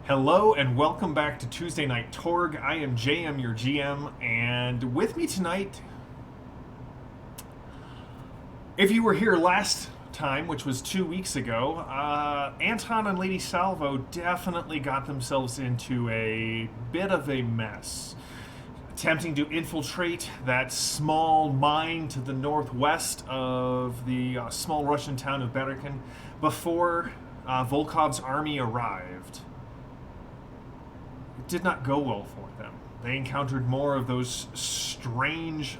Hello and welcome back to Tuesday Night Torg. I am JM, your GM, and with me tonight, if you were here last time, which was 2 weeks ago, Anton and Lady Salvo definitely got themselves into a bit of a mess. Attempting to infiltrate that small mine to the northwest of the small Russian town of Berikin before Volkov's army arrived. It did not go well for them. They encountered more of those strange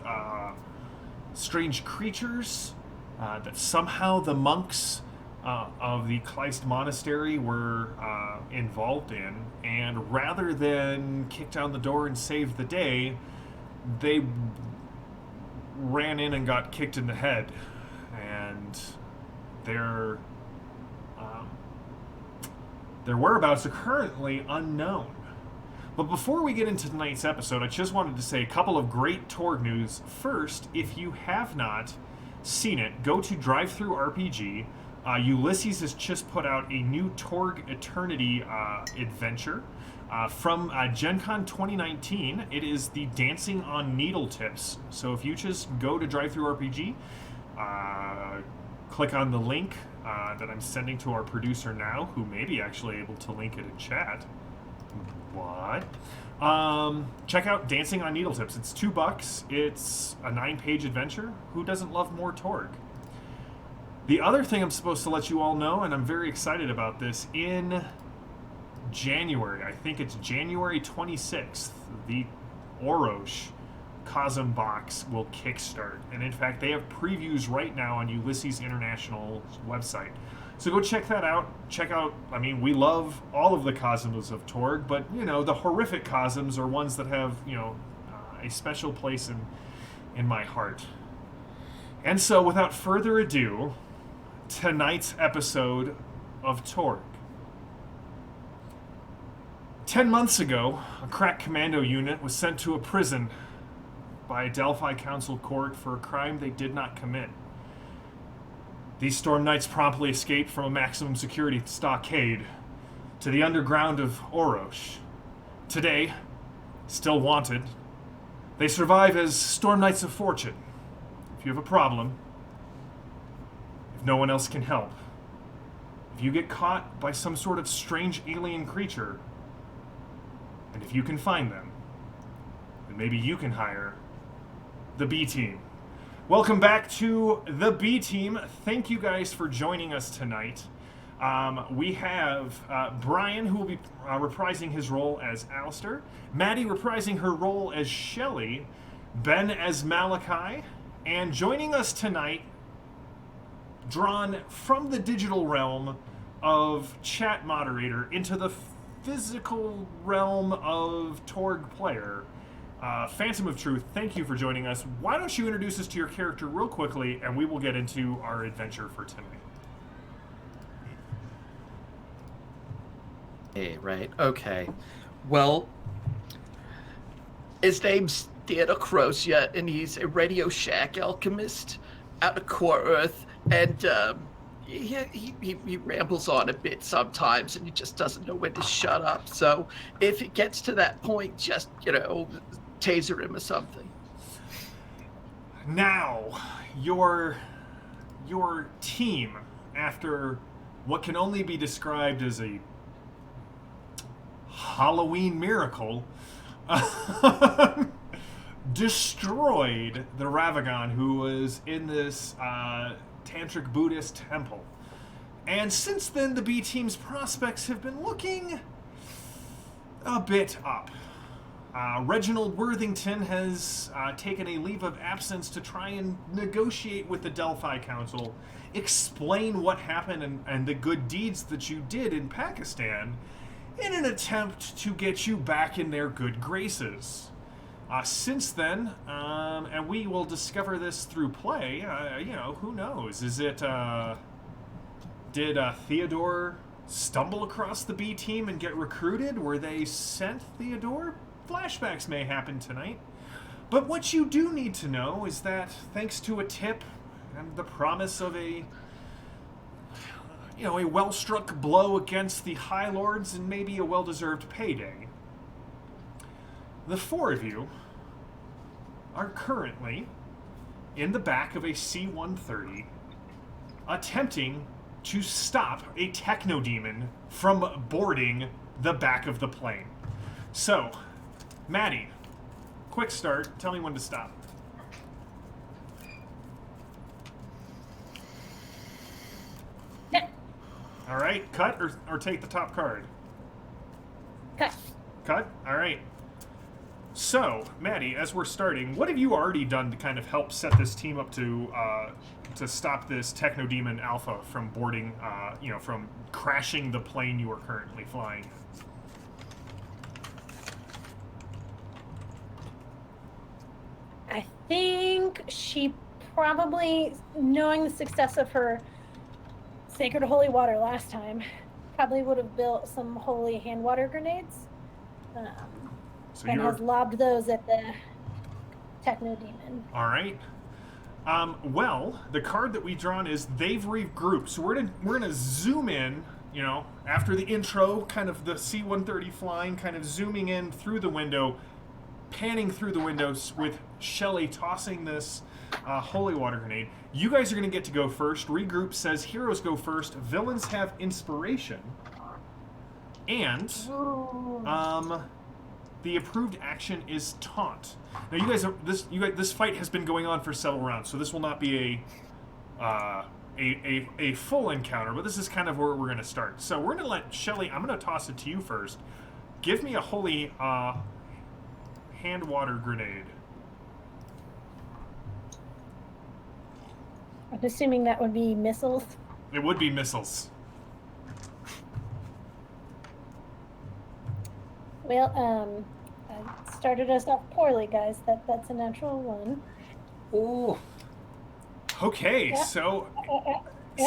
creatures that somehow the monks of the Kleist monastery were involved in, and rather than kick down the door and save the day, they ran in and got kicked in the head, and their whereabouts are currently unknown. But before we get into tonight's episode, I just wanted to say a couple of great Torg news. First, if you have not seen it, go to DriveThruRPG. Ulisses has just put out a new Torg Eternity adventure from Gen Con 2019. It is the Dancing on Needle Tips. So if you just go to DriveThruRPG, click on the link that I'm sending to our producer now, who may be actually able to link it in chat. What? Check out Dancing on Needle Tips. It's $2. It's a 9-page adventure. Who doesn't love more Torg? The other thing I'm supposed to let you all know, and I'm very excited about this, in January, I think it's January 26th, the Orosh Cosm box will kickstart. And in fact, they have previews right now on Ulisses International's website. So go check that out. We love all of the Cosms of Torg, but, the horrific Cosms are ones that have, a special place in my heart. And so, without further ado, tonight's episode of Torg. 10 months ago, a crack commando unit was sent to a prison by a Delphi Council court for a crime they did not commit. These Storm Knights promptly escaped from a maximum security stockade to the underground of Orosh. Today, still wanted, they survive as Storm Knights of Fortune. If you have a problem, if no one else can help, if you get caught by some sort of strange alien creature, and if you can find them, then maybe you can hire the B Team. Welcome back to the B Team. Thank you guys for joining us tonight. We have Brian, who will be reprising his role as Alistair, Maddie reprising her role as Shelley, Ben as Malachi, and joining us tonight, drawn from the digital realm of chat moderator into the physical realm of Torg player, Phantom of Truth. Thank you for joining us. Why don't you introduce us to your character real quickly, and we will get into our adventure for tonight. Hey, right. Okay. Well, his name's Theodore Crocia, and he's a Radio Shack alchemist out of Core Earth, and he rambles on a bit sometimes, and he just doesn't know when to shut up. So if it gets to that point, just, taser him or something. Now, your team, after what can only be described as a Halloween miracle, destroyed the Ravagon, who was in this Tantric Buddhist temple. And since then, the B Team's prospects have been looking a bit up. Reginald Worthington has taken a leave of absence to try and negotiate with the Delphi Council, explain what happened and the good deeds that you did in Pakistan in an attempt to get you back in their good graces. Since then, and we will discover this through play, who knows? Did Theodore stumble across the B Team and get recruited? Were they sent Theodore? Flashbacks may happen tonight. But what you do need to know is that thanks to a tip and the promise of a a well-struck blow against the High Lords and maybe a well-deserved payday. The four of you are currently in the back of a C-130 attempting to stop a Techno Demon from boarding the back of the plane. So, Maddie, quick start. Tell me when to stop. All right, cut or take the top card? Cut. Cut? All right. So, Maddie, as we're starting, what have you already done to kind of help set this team up to stop this Techno Demon Alpha from boarding, from crashing the plane you are currently flying? I think she probably, knowing the success of her sacred holy water last time, probably would have built some holy hand water grenades. And has lobbed those at the Techno Demon. All right. Well, the card that we've drawn is they've regrouped. So we're gonna zoom in, after the intro, kind of the C-130 flying, kind of zooming in through the window, panning through the windows with Shelly tossing this holy water grenade. You guys are gonna get to go first. Regroup says heroes go first. Villains have inspiration. And the approved action is taunt. Now, you guys this fight has been going on for several rounds, so this will not be a full encounter, but this is kind of where we're going to start. So we're going to let Shelly. I'm going to toss it to you first. Give me a holy hand water grenade. I'm assuming that would be missiles. It would be missiles. Well, I started us off poorly, guys. That's a natural one. Oh. Okay, Yep.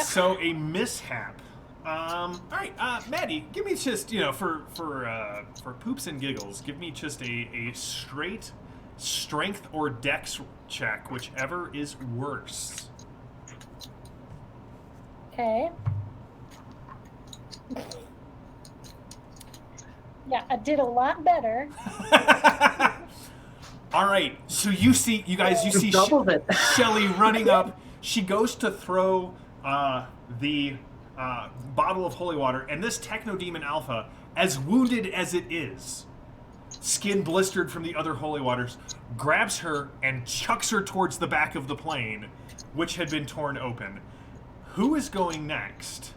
so a mishap. All right, Maddie, give me just for poops and giggles, give me just a straight strength or dex check, whichever is worse. Okay. Yeah, I did a lot better. All right, so you see doubled it. Shelly running up. She goes to throw the bottle of holy water, and this Techno Demon Alpha, as wounded as it is, skin blistered from the other holy waters, grabs her and chucks her towards the back of the plane, which had been torn open. Who is going next?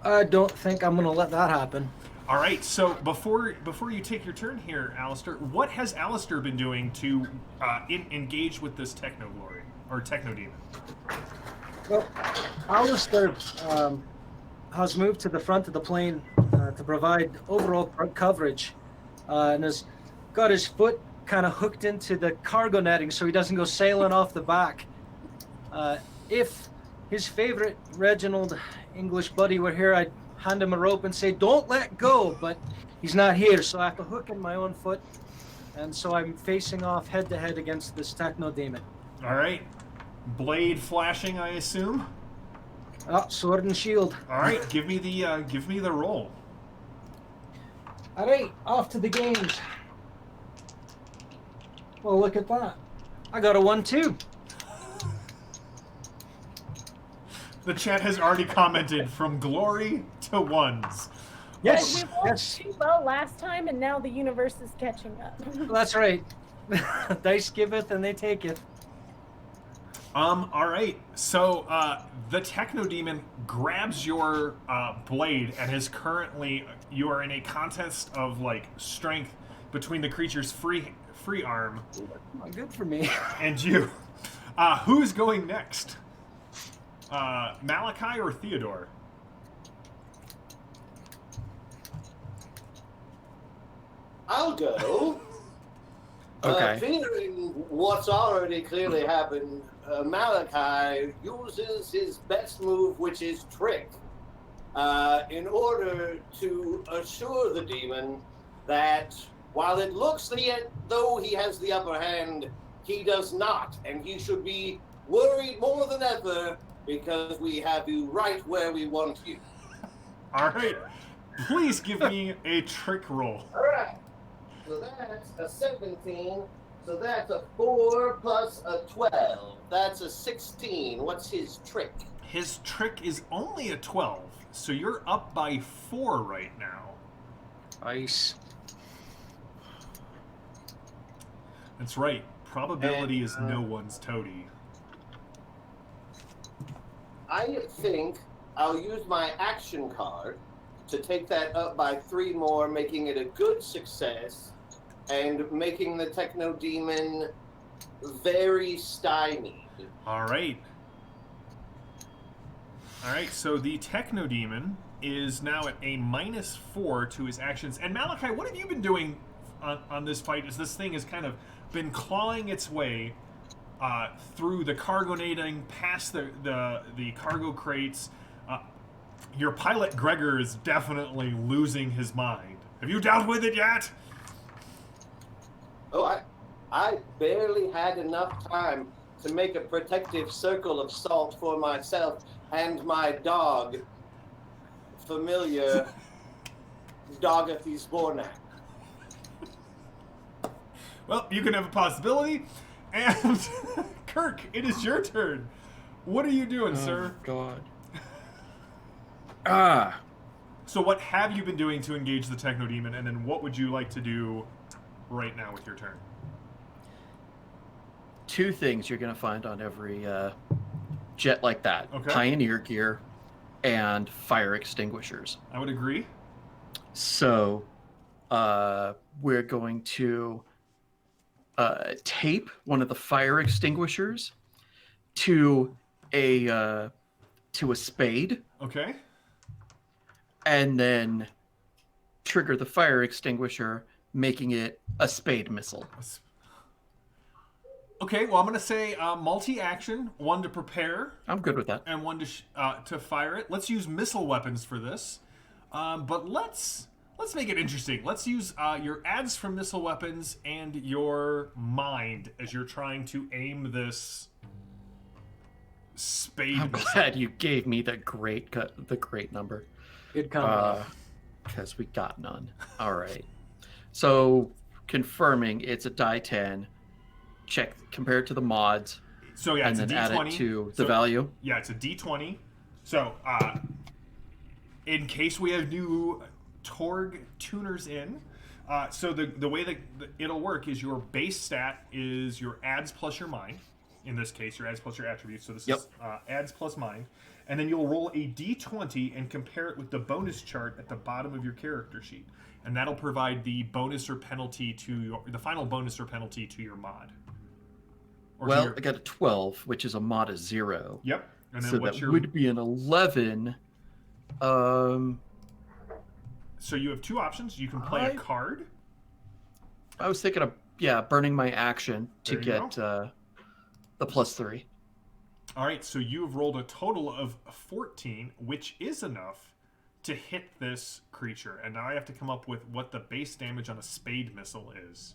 I don't think I'm going to let that happen. All right, so before you take your turn here, Alistair, what has Alistair been doing to engage with this Techno Glory, or Techno Demon? Well, Alistair has moved to the front of the plane to provide overall coverage, and has got his foot kind of hooked into the cargo netting so he doesn't go sailing off the back. If his favorite Reginald English buddy were here, I'd hand him a rope and say, "Don't let go," but he's not here, so I have to hook in my own foot, and so I'm facing off head to head against this Techno Demon. All right, blade flashing, I assume. Oh, sword and shield. All right, give me the roll. All right, off to the games. Well, look at that. I got a 1-2. The chat has already commented from glory to ones. Yes, We rolled yes, too well last time, and now the universe is catching up. that's right. Dice giveth and they taketh. All right. So the Techno Demon grabs your blade and is currently, you are in a contest of like strength between the creature's free arm Oh, good for me. and you. Who's going next? Malachi or Theodore? I'll go. Okay. Fearing what's already clearly happened, Malachi uses his best move, which is trick, in order to assure the demon that while it looks though he has the upper hand, he does not, and he should be worried more than ever because we have you right where we want you. All right. Please give me a trick roll. All right. So that's a 17. So that's a 4 plus a 12. That's a 16. What's his trick? His trick is only a 12, so you're up by 4 right now. Ice. That's right. Probability is no one's toady. I think I'll use my action card to take that up by 3 more, making it a good success and making the Techno Demon very stymied. All right. All right, so the Techno Demon is now at a -4 to his actions. And Malachi, what have you been doing on this fight as this thing has kind of been clawing its way through the cargo nading, past the cargo crates? Your pilot, Gregor, is definitely losing his mind. Have you dealt with it yet? Oh, I barely had enough time to make a protective circle of salt for myself and my dog, familiar Dogathy Spornak. Well, you can have a possibility. And Kirk, it is your turn. What are you doing, sir? God. So what have you been doing to engage the Techno Demon, and then what would you like to do right now with your turn? 2 things you're going to find on every jet like that. Okay. Pioneer gear and fire extinguishers. I would agree. So we're going to tape one of the fire extinguishers to a spade, Okay. and then trigger the fire extinguisher, making it a spade missile. Okay, well, I'm going to say multi-action, 1 to prepare, I'm good with that. and 1 to fire it. Let's use missile weapons for this, but let's make it interesting. Let's use your adds from missile weapons and your mind as you're trying to aim this spade I'm missile. glad you gave me the great number. Good comment. Because we got none. All right. So confirming it's a die 10. Check, compare it to the mods, So yeah, and it's then a add D20. it to the So, value. Yeah, it's a D20. So in case we have new Torg tuners in, so the way that it'll work is your base stat is your adds plus your mind. In this case, your adds plus your attributes. So this is adds plus mind. And then you'll roll a D20 and compare it with the bonus chart at the bottom of your character sheet. And that'll provide the bonus or penalty to the final bonus or penalty to your mod. Or to Well, your- I got a 12, which is a mod of 0. Yep. And then So what's that your... would be an 11. So you have 2 options. You can play a I- card. I was thinking of burning my action to There you get the +3. All right, so you've rolled a total of 14, which is enough to hit this creature. And now I have to come up with what the base damage on a spade missile is.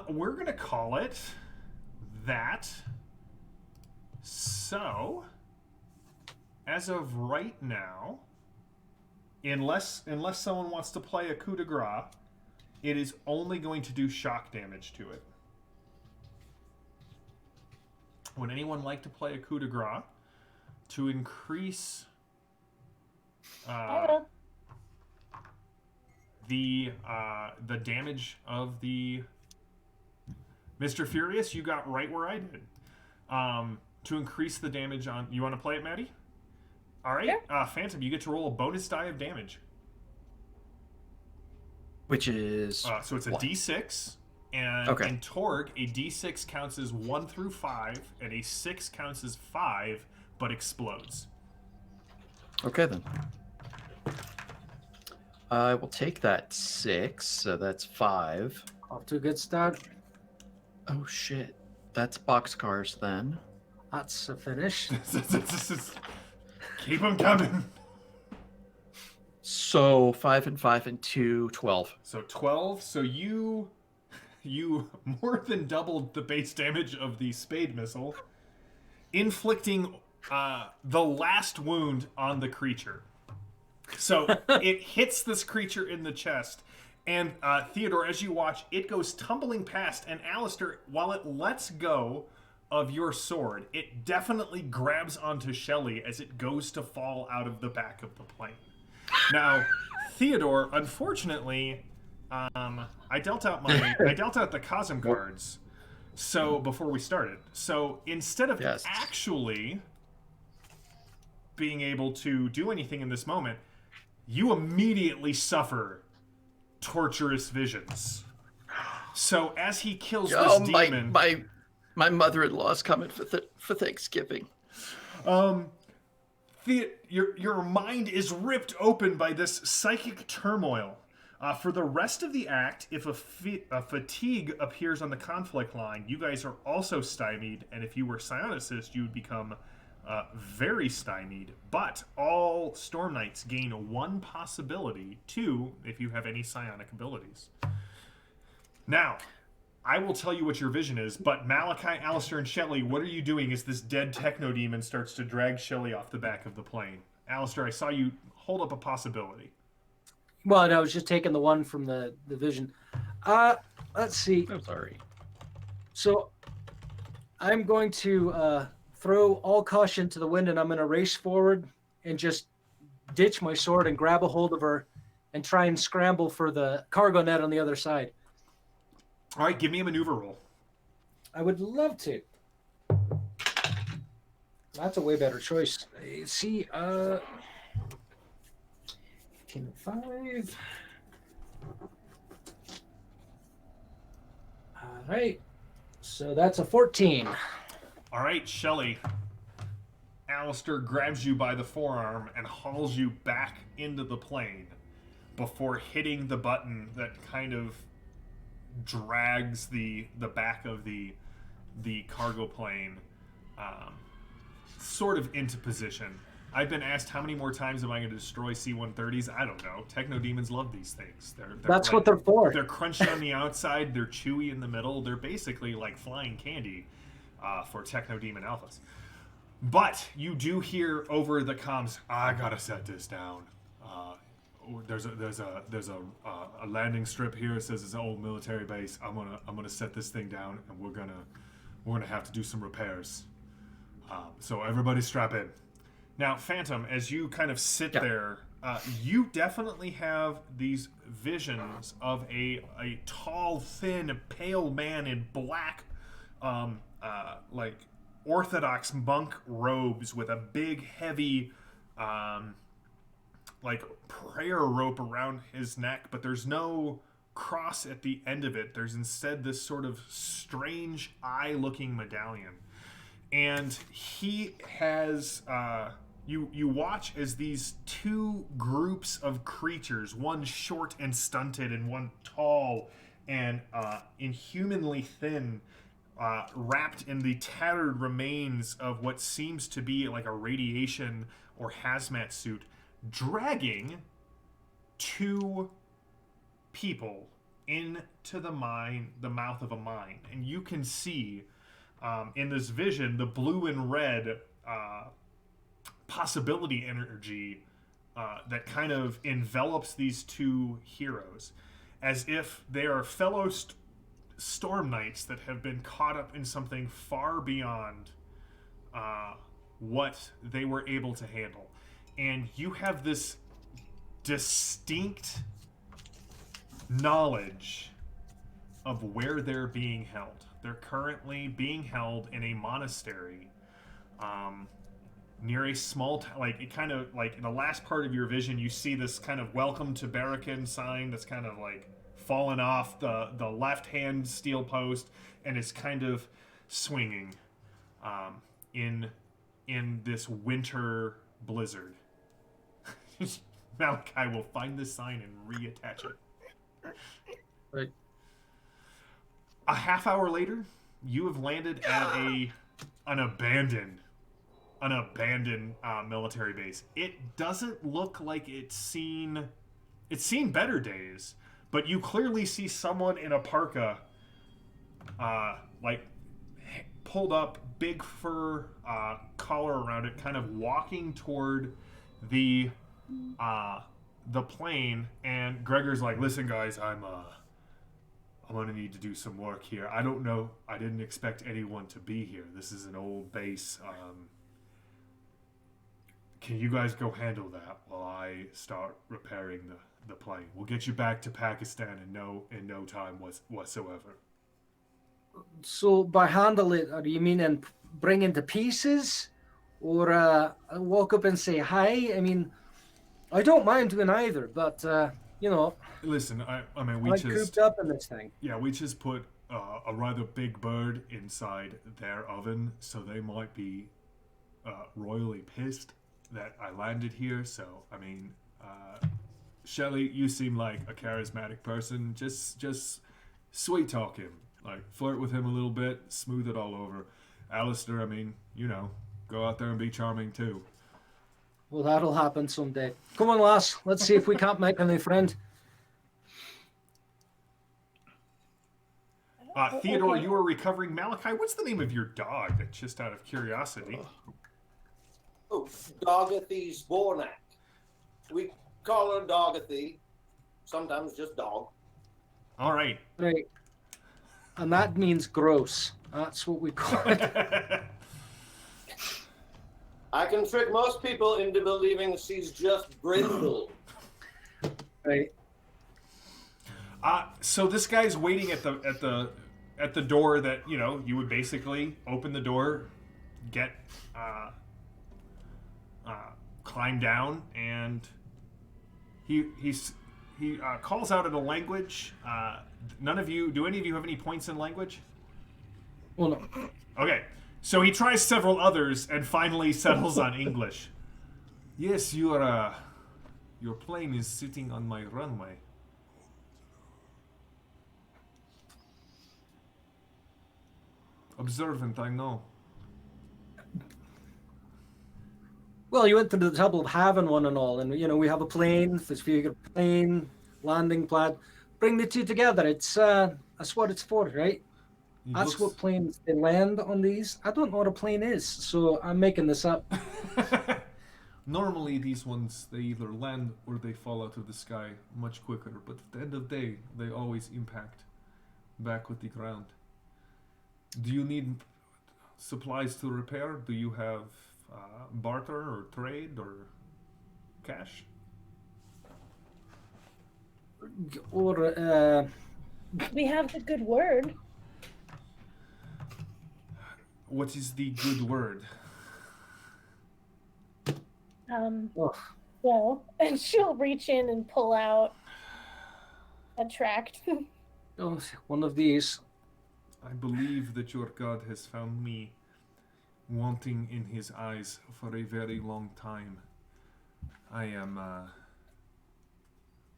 We're going to call it that. So, as of right now, unless someone wants to play a coup de grace, it is only going to do shock damage to it. Would anyone like to play a coup de grace to increase I will. the damage of the Mr. Furious? You got right where I did. To increase the damage on... You want to play it, Maddie? All right. Yeah. Phantom, you get to roll a bonus die of damage. Which is So it's a what? D6. And Okay. in Torg, a D6 counts as 1 through 5, and a 6 counts as 5, but explodes. Okay, then. I will take that 6, so that's 5. Off to a good start. Oh, shit. That's boxcars, then. That's a finish. Keep them coming. So 5 and 5 and 2, 12. So 12. So you you more than doubled the base damage of the spade missile, inflicting the last wound on the creature. So it hits this creature in the chest, and Theodore, as you watch, it goes tumbling past, and Alistair, while it lets go of your sword, it definitely grabs onto Shelley as it goes to fall out of the back of the plane. Now, Theodore, unfortunately, I dealt out the Cosm cards. So before we started, so instead of actually being able to do anything in this moment, you immediately suffer torturous visions. So as he kills this demon, my mother-in-law's coming for Thanksgiving. Your mind is ripped open by this psychic turmoil. For the rest of the act, if a fatigue appears on the conflict line, you guys are also stymied, and if you were psionicist, you would become very stymied. But all Storm Knights gain 1 possibility, 2 if you have any psionic abilities. Now, I will tell you what your vision is, but Malachi, Alistair, and Shelley, what are you doing as this dead techno demon starts to drag Shelley off the back of the plane? Alistair, I saw you hold up a possibility. Well, no, I was just taking the one from the vision. Let's see. I'm sorry. So I'm going to throw all caution to the wind, and I'm going to race forward and just ditch my sword and grab a hold of her and try and scramble for the cargo net on the other side. All right, give me a maneuver roll. I would love to. That's a way better choice. See, 5. All right. So that's a 14. All right, Shelley. Alistair grabs you by the forearm and hauls you back into the plane before hitting the button that kind of drags the back of the cargo plane sort of into position. I've been asked how many more times am I going to destroy C-130s? I don't know. Techno demons love these things. That's what they're for. They're crunchy on the outside. They're chewy in the middle. They're basically like flying candy for Techno demon alphas. But you do hear over the comms, I gotta set this down. There's a landing strip here. It says it's an old military base. I'm gonna set this thing down, and we're gonna have to do some repairs. So everybody strap in. Now, Phantom, as you kind of sit there, you definitely have these visions of a tall, thin, pale man in black, like Orthodox monk robes with a big, heavy, like prayer rope around his neck, but there's no cross at the end of it. There's instead this sort of strange eye-looking medallion. And he has, you watch as these 2 groups of creatures, one short and stunted and one tall and inhumanly thin, wrapped in the tattered remains of what seems to be like a radiation or hazmat suit, dragging 2 people into the mouth of a mine. And you can see in this vision the blue and red possibility energy that kind of envelops these 2 heroes, as if they are fellow Storm Knights that have been caught up in something far beyond what they were able to handle. And you have this distinct knowledge of where they're being held. They're currently being held in a monastery near a small town. Like, it kind of, like, in the last part of your vision, you see this kind of welcome to Barracan sign that's kind of, like, fallen off the left-hand steel post, and it's kind of swinging in this winter blizzard. Malachi will find this sign and reattach it. Right. A half hour later, you have landed at an abandoned military base. It doesn't look like it's seen better days, but you clearly see someone in a parka like pulled up, big fur collar around it, kind of walking toward the plane. And Gregor's like, "Listen, guys, I'm gonna need to do some work here. I don't know. I didn't expect anyone to be here. This is an old base. Can you guys go handle that while I start repairing the plane? We'll get you back to Pakistan in no time whatsoever." So by handle it, do you mean and bring into pieces, or walk up and say hi? I mean, I don't mind doing either, but you know, Listen, I mean, I'm cooped up in this thing. yeah, we just put a rather big bird inside their oven, so they might be royally pissed that I landed here. So, I mean, Shelly, you seem like a charismatic person. Just sweet talk him, like flirt with him a little bit, smooth it all over. Alistair, I mean, go out there and be charming too. Well, that'll happen someday. Come on, lass. Let's see if we can't make a new friend. Theodore, Okay. you are recovering Malachi. What's the name of your dog? Just out of curiosity. Oh, Dogathy Spornak. We call her Dogathy. Sometimes just dog. All right. Right. And that means gross. That's what we call it. I can trick most people into believing she's just brindle. Right. So this guy's waiting at the door that you would basically open the door, get climb down, and he calls out in a language. None of you do any of you have any points in language? Well, no. Okay, so he tries several others and finally settles on English. Yes, your plane is sitting on my runway. Observant, I know. Well, you went to the trouble of having one and all, and we have a plane, this figure plane, landing pad. Bring the two together. That's what it's for, right? He That's what planes they land on these. I don't know what a plane is, so I'm making this up. Normally, these ones, they either land or they fall out of the sky much quicker, but at the end of the day, they always impact back with the ground. Do you need supplies to repair? Do you have barter or trade or cash? Or We have the good word. What is the good word? oh, Well, and she'll reach in and pull out a tract. oh, one of these. I believe that your God has found me wanting in his eyes for a very long time. I am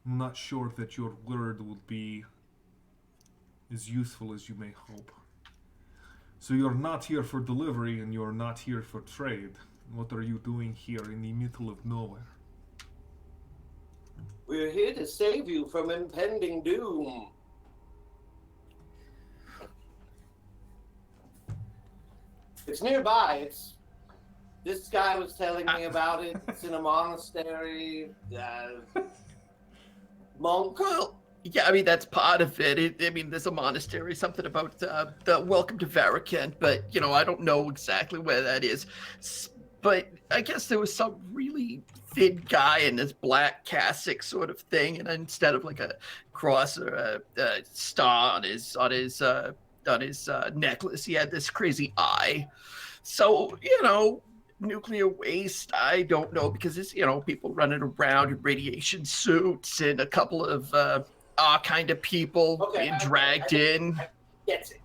not sure that your word will be as useful as you may hope. So you're not here for delivery and you're not here for trade. What are you doing here in the middle of nowhere? We're here to save you from impending doom. It's nearby. This guy was telling me about it. It's in a monastery. Monk. Well, yeah, I mean, that's part of it. There's a monastery, something about the welcome to Varakent, but, I don't know exactly where that is. But I guess there was some really thin guy in this black cassock sort of thing, and instead of like a cross or a star on his necklace, he had this crazy eye. So, nuclear waste, I don't know, because it's, people running around in radiation suits and a couple of our kind of people being dragged in. Gets it.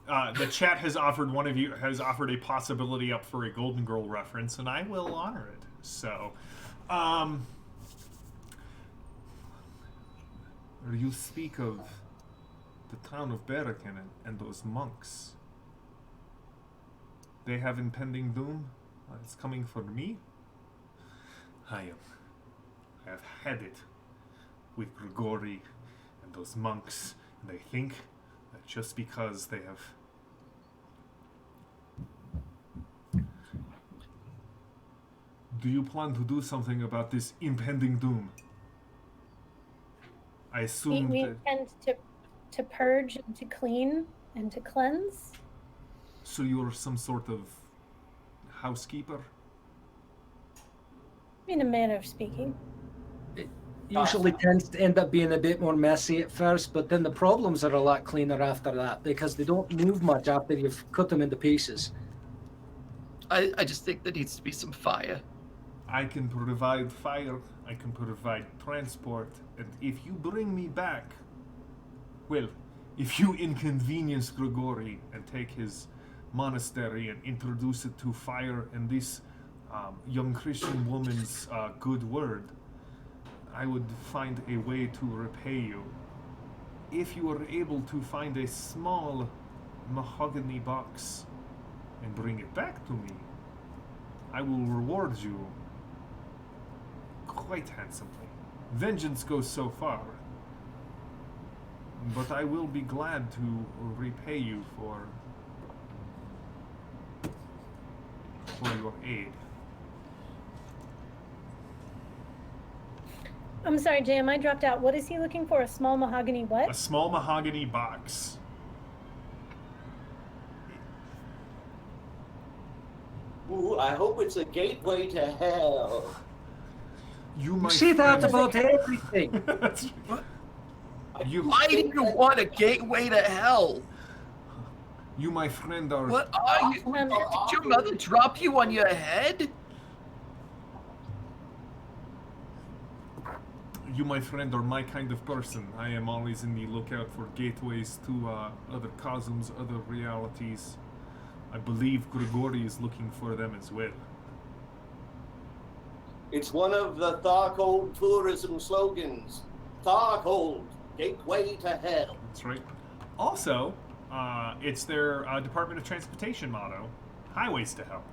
The chat has offered a possibility up for a Golden Girl reference, and I will honor it. So, you speak of the town of Barakan and those monks. They have impending doom. It's coming for me. I have had it with Grigori and those monks, and they think just because they have... Do you plan to do something about this impending doom? I assume We that... intend to purge and to clean and to cleanse. So you're some sort of housekeeper? In a manner of speaking. It usually tends to end up being a bit more messy at first, but then the problems are a lot cleaner after that because they don't move much after you've cut them into pieces. I just think there needs to be some fire. I can provide fire, I can provide transport, and if you bring me back, well, if you inconvenience Grigori and take his monastery and introduce it to fire and this young Christian woman's good word, I would find a way to repay you. If you are able to find a small mahogany box and bring it back to me, I will reward you quite handsomely. Vengeance goes so far, but I will be glad to repay you for your aid. I'm sorry, Jam, I dropped out. What is he looking for? A small mahogany what? A small mahogany box. Ooh, I hope it's a gateway to hell. You You might see that about everything. you, Why do you want a gateway to hell? you, my friend, are What are you? Did your mother drop you on your head? You, my friend, are my kind of person. I am always in the lookout for gateways to other cosmos, other realities. I believe Grigori is looking for them as well. It's one of the Tharcold tourism slogans. Tharcold, gateway to hell. That's right. Also, it's their Department of Transportation motto, highways to hell.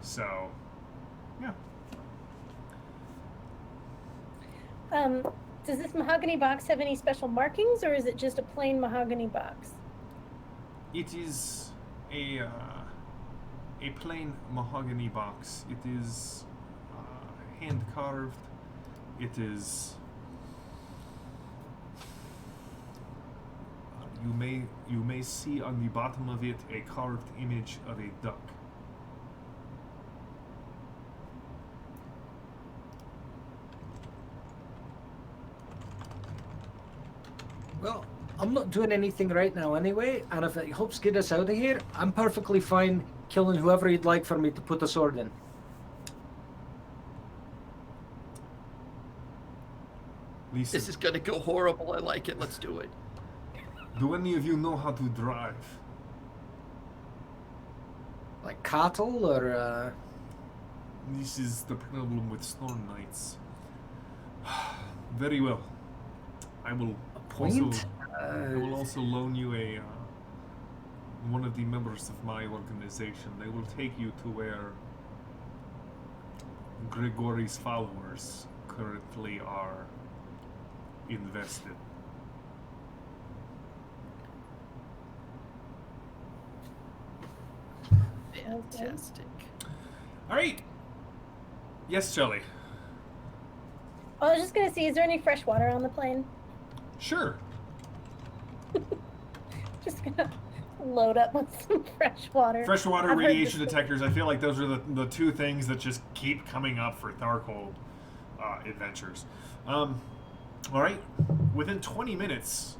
So, yeah. Does this mahogany box have any special markings, or is it just a plain mahogany box? It is a plain mahogany box. It is hand carved. It is. You may see on the bottom of it a carved image of a duck. Well, I'm not doing anything right now anyway, and if it helps get us out of here, I'm perfectly fine killing whoever you'd like for me to put the sword in. Lisa, This is gonna go horrible. I like it. Let's do it. do any of you know how to drive? Like cattle, or This is the problem with Storm Knights. Very well. I will point? I will also loan you a one of the members of my organization. They will take you to where Grigori's followers currently are invested. Fantastic. All right. Yes, Shelley. I was just gonna see, is there any fresh water on the plane? Sure. Just gonna load up with some fresh water. Freshwater I've heard radiation this- detectors. I feel like those are the two things that just keep coming up for Tharcold adventures. All right. Within 20 minutes,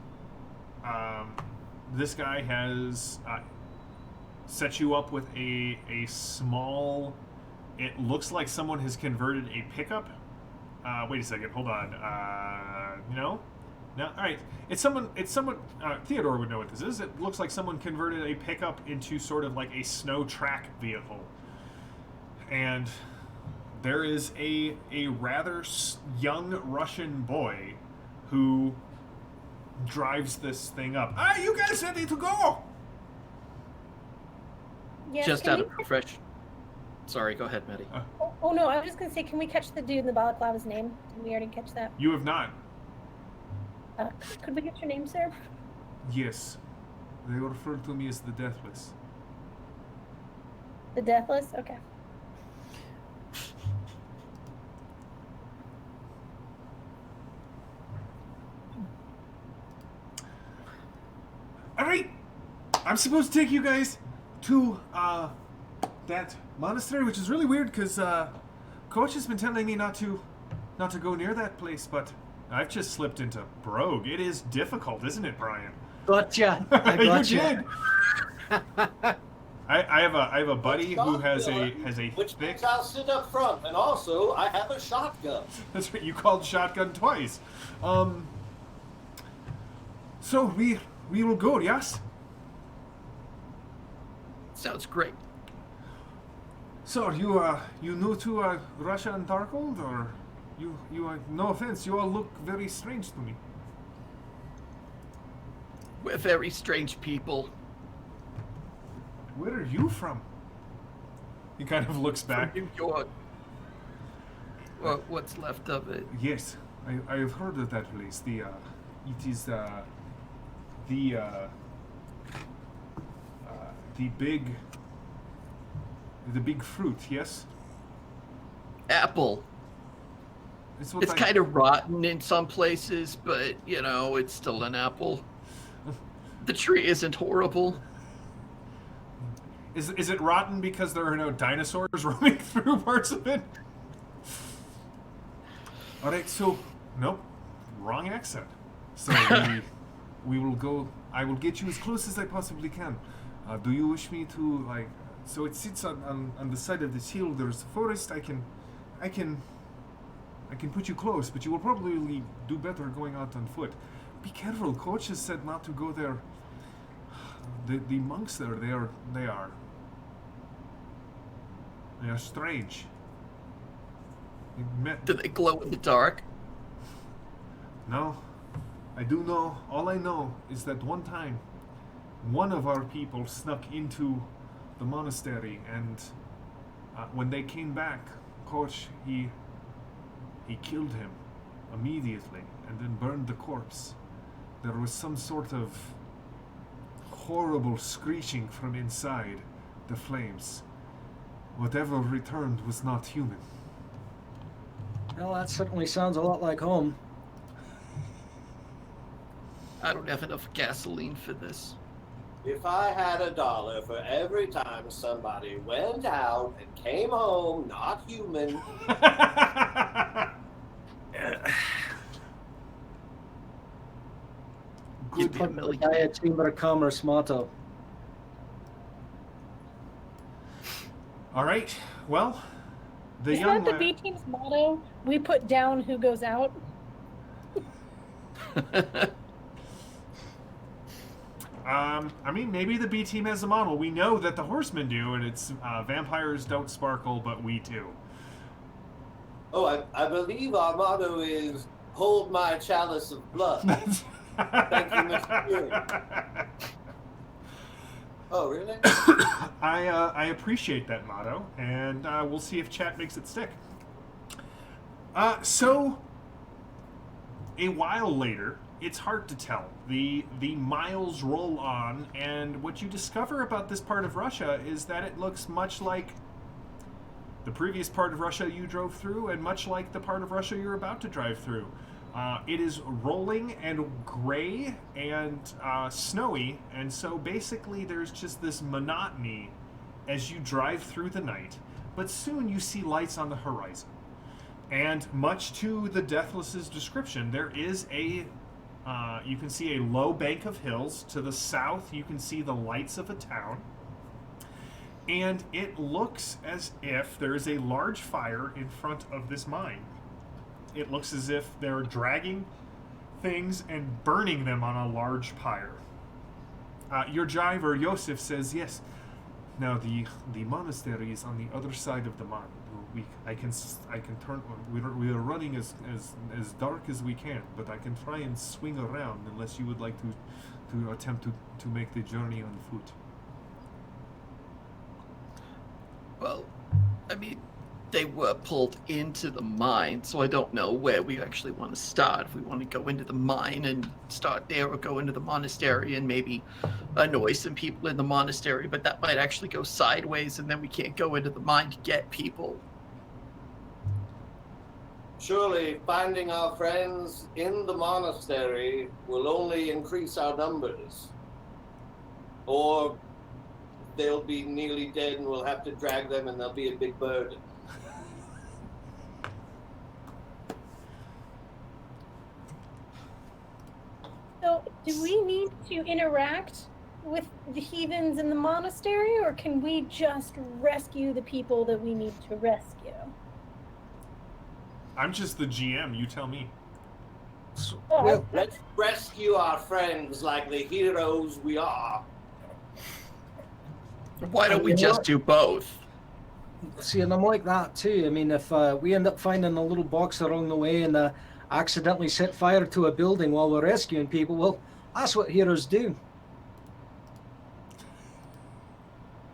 this guy has set you up with a small. It looks like someone has converted a pickup. Wait a second. Hold on. No. No. All right. It's someone. Theodore would know what this is. It looks like someone converted a pickup into sort of like a snow track vehicle, and there is a rather young Russian boy who drives this thing up. Ah, you guys ready to go? Yes, Just can out we of profession. Sorry, go ahead, Maddie. Oh no, I was just gonna say, can we catch the dude in the balaclava's name? Did we already catch that? You have not. Could we get your name, sir? Yes. They refer to me as the Deathless. The Deathless? Okay. Alright! I'm supposed to take you guys to that monastery, which is really weird because Coach has been telling me not to go near that place, but I've just slipped into Brogue. It is difficult, isn't it, Brian? Gotcha. I You gotcha. did. I have a buddy who has a Which thick. means I'll sit up front, and also I have a shotgun. That's right. You called shotgun twice. So we will go. Yes. Sounds great. So are you new to Russia and Darkhold, or you no offense, you all look very strange to me. We're very strange people. Where are you from? He kind of looks back. From New York. Well, what's left of it. Yes, I have heard of that place. It is the big fruit. Yes. Apple. It's what It's kind of rotten in some places, but, you know, it's still an apple. The tree isn't horrible. Is it rotten because there are no dinosaurs roaming through parts of it? All right, so nope, wrong accent. So we will go. I will get you as close as I possibly can. Do you wish me to like? So it sits on the side of this hill. There's a forest. I can put you close, but you will probably do better going out on foot. Be careful. Coach has said not to go there. The monks there, they are strange. Do they glow in the dark? No, I do know. All I know is that one time, one of our people snuck into the monastery, and when they came back, Coach he killed him immediately, and then burned the corpse. There was some sort of horrible screeching from inside the flames. Whatever returned was not human. Well, that certainly sounds a lot like home. I don't have enough gasoline for this. If I had $1 for every time somebody went out and came home not human, Give me a Put the million. Diet Chamber of Commerce motto. All right. Well, the Is young that the lad. B team's motto? We put down who goes out. I mean, maybe the B team has a model. We know that the horsemen do, and it's vampires don't sparkle, but we do. oh, I believe our motto is "Hold my chalice of blood." Thank you, Mr. Fury. Oh, really? I appreciate that motto, and we'll see if chat makes it stick. So, a while later, it's hard to tell. The miles roll on, and what you discover about this part of Russia is that it looks much like the previous part of Russia you drove through, and much like the part of Russia you're about to drive through. It is rolling and gray and snowy, and so basically there's just this monotony as you drive through the night, but soon you see lights on the horizon. And much to the Deathless's description, there is you can see a low bank of hills. To the south, you can see the lights of a town. And it looks as if there is a large fire in front of this mine. It looks as if they're dragging things and burning them on a large pyre. Your driver, Yosef, says, yes. Now, the monastery is on the other side of the mine. I can turn. We are running as dark as we can, but I can try and swing around unless you would like to attempt to make the journey on foot. Well, I mean, they were pulled into the mine, so I don't know where we actually want to start. If we want to go into the mine and start there, or go into the monastery and maybe annoy some people in the monastery, but that might actually go sideways, and then we can't go into the mine to get people. Surely finding our friends in the monastery will only increase our numbers. Or they'll be nearly dead and we'll have to drag them and they'll be a big burden. So, do we need to interact with the heathens in the monastery, or can we just rescue the people that we need to rescue? I'm just the GM. You tell me. Well, Let's rescue our friends like the heroes we are. Why don't we just do both? see, and I'm like that too. I mean, if we end up finding a little box along the way and accidentally set fire to a building while we're rescuing people, well, that's what heroes do.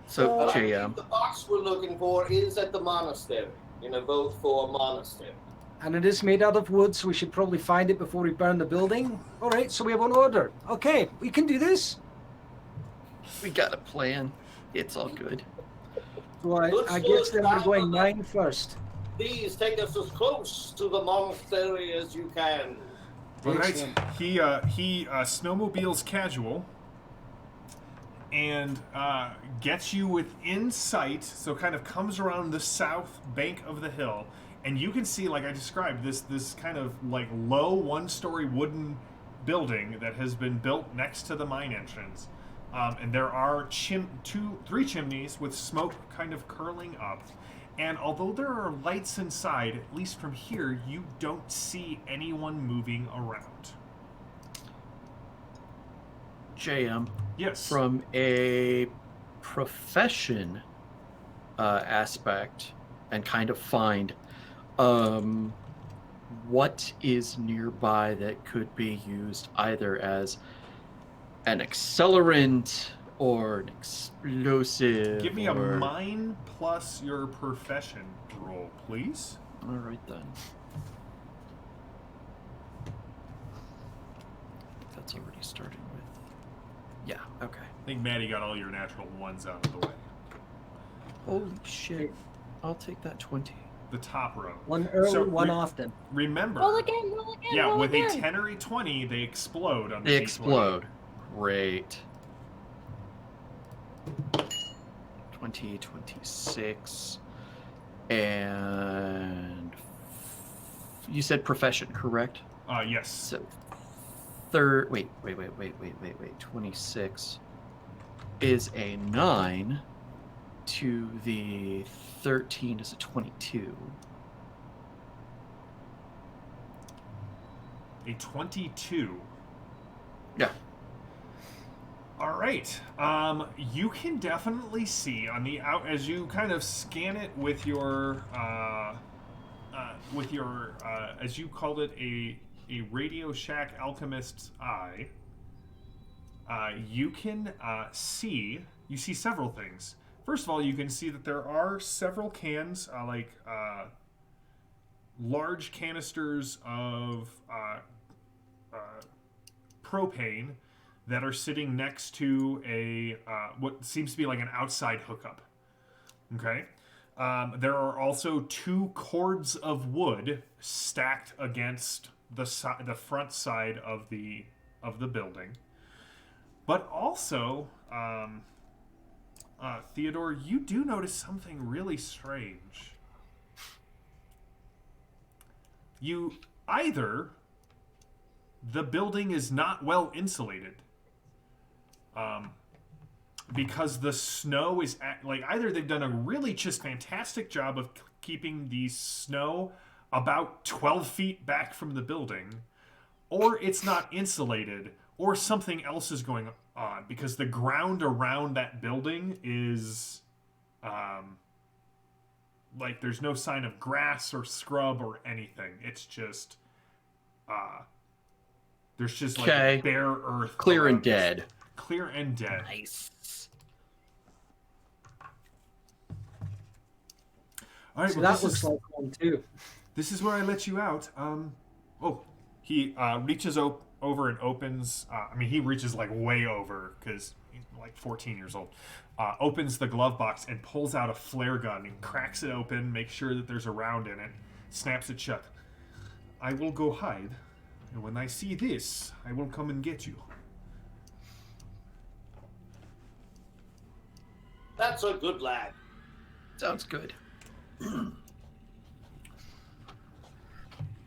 So, But I GM. think the box we're looking for is at the monastery. Vote for monastery. And it is made out of wood, so we should probably find it before we burn the building. All right, so we have an order. Okay, we can do this. We got a plan. It's all good. So I guess then we're going 9 first. Please take us as close to the monastery as you can. All right. Excellent. He snowmobiles casual and gets you within sight. So kind of comes around the south bank of the hill, and you can see, like I described, this kind of like low one-story wooden building that has been built next to the mine entrance. And there are 3 chimneys with smoke kind of curling up. And although there are lights inside, at least from here, you don't see anyone moving around. JM, Yes. from a profession aspect and kind of find what is nearby that could be used either as an accelerant or an explosive. Give me a mine plus your profession roll, please. All right then. That's already starting with. Yeah. Okay. I think Maddie got all your natural ones out of the way. Holy shit! I'll take that 20. The top row. One early, So, one often. Remember. Roll again, roll again, Yeah, roll with again. a 10 or a 20, they explode on the They D20. explode. Great. 20, 26, and you said profession, correct? Yes. So, wait. 26 is a 9 to the 13 is a 22. A 22. Yeah. All right. You can definitely see on the out as you kind of scan it with your as you called it, a Radio Shack alchemist's eye. You can see several things. First of all, you can see that there are several cans, large canisters of propane that are sitting next to a what seems to be like an outside hookup. Okay. There are also 2 cords of wood stacked against the front side of the building. But also, Theodore, you do notice something really strange. Either the building is not well insulated, because the snow is either they've done a really just fantastic job of keeping the snow about 12 feet back from the building, or it's not insulated, or something else is going on, because the ground around that building is there's no sign of grass or scrub or anything. It's just there's just like bare earth, Clear and dead. Clear and dead. Nice. All right, So well, that looks like one too. this is where I let you out. He reaches over and opens. He reaches like way over because he's like 14 years old. Opens the glove box and pulls out a flare gun and cracks it open, makes sure that there's a round in it, snaps it shut. I will go hide, and when I see this, I will come and get you. That's a good lad. Sounds good.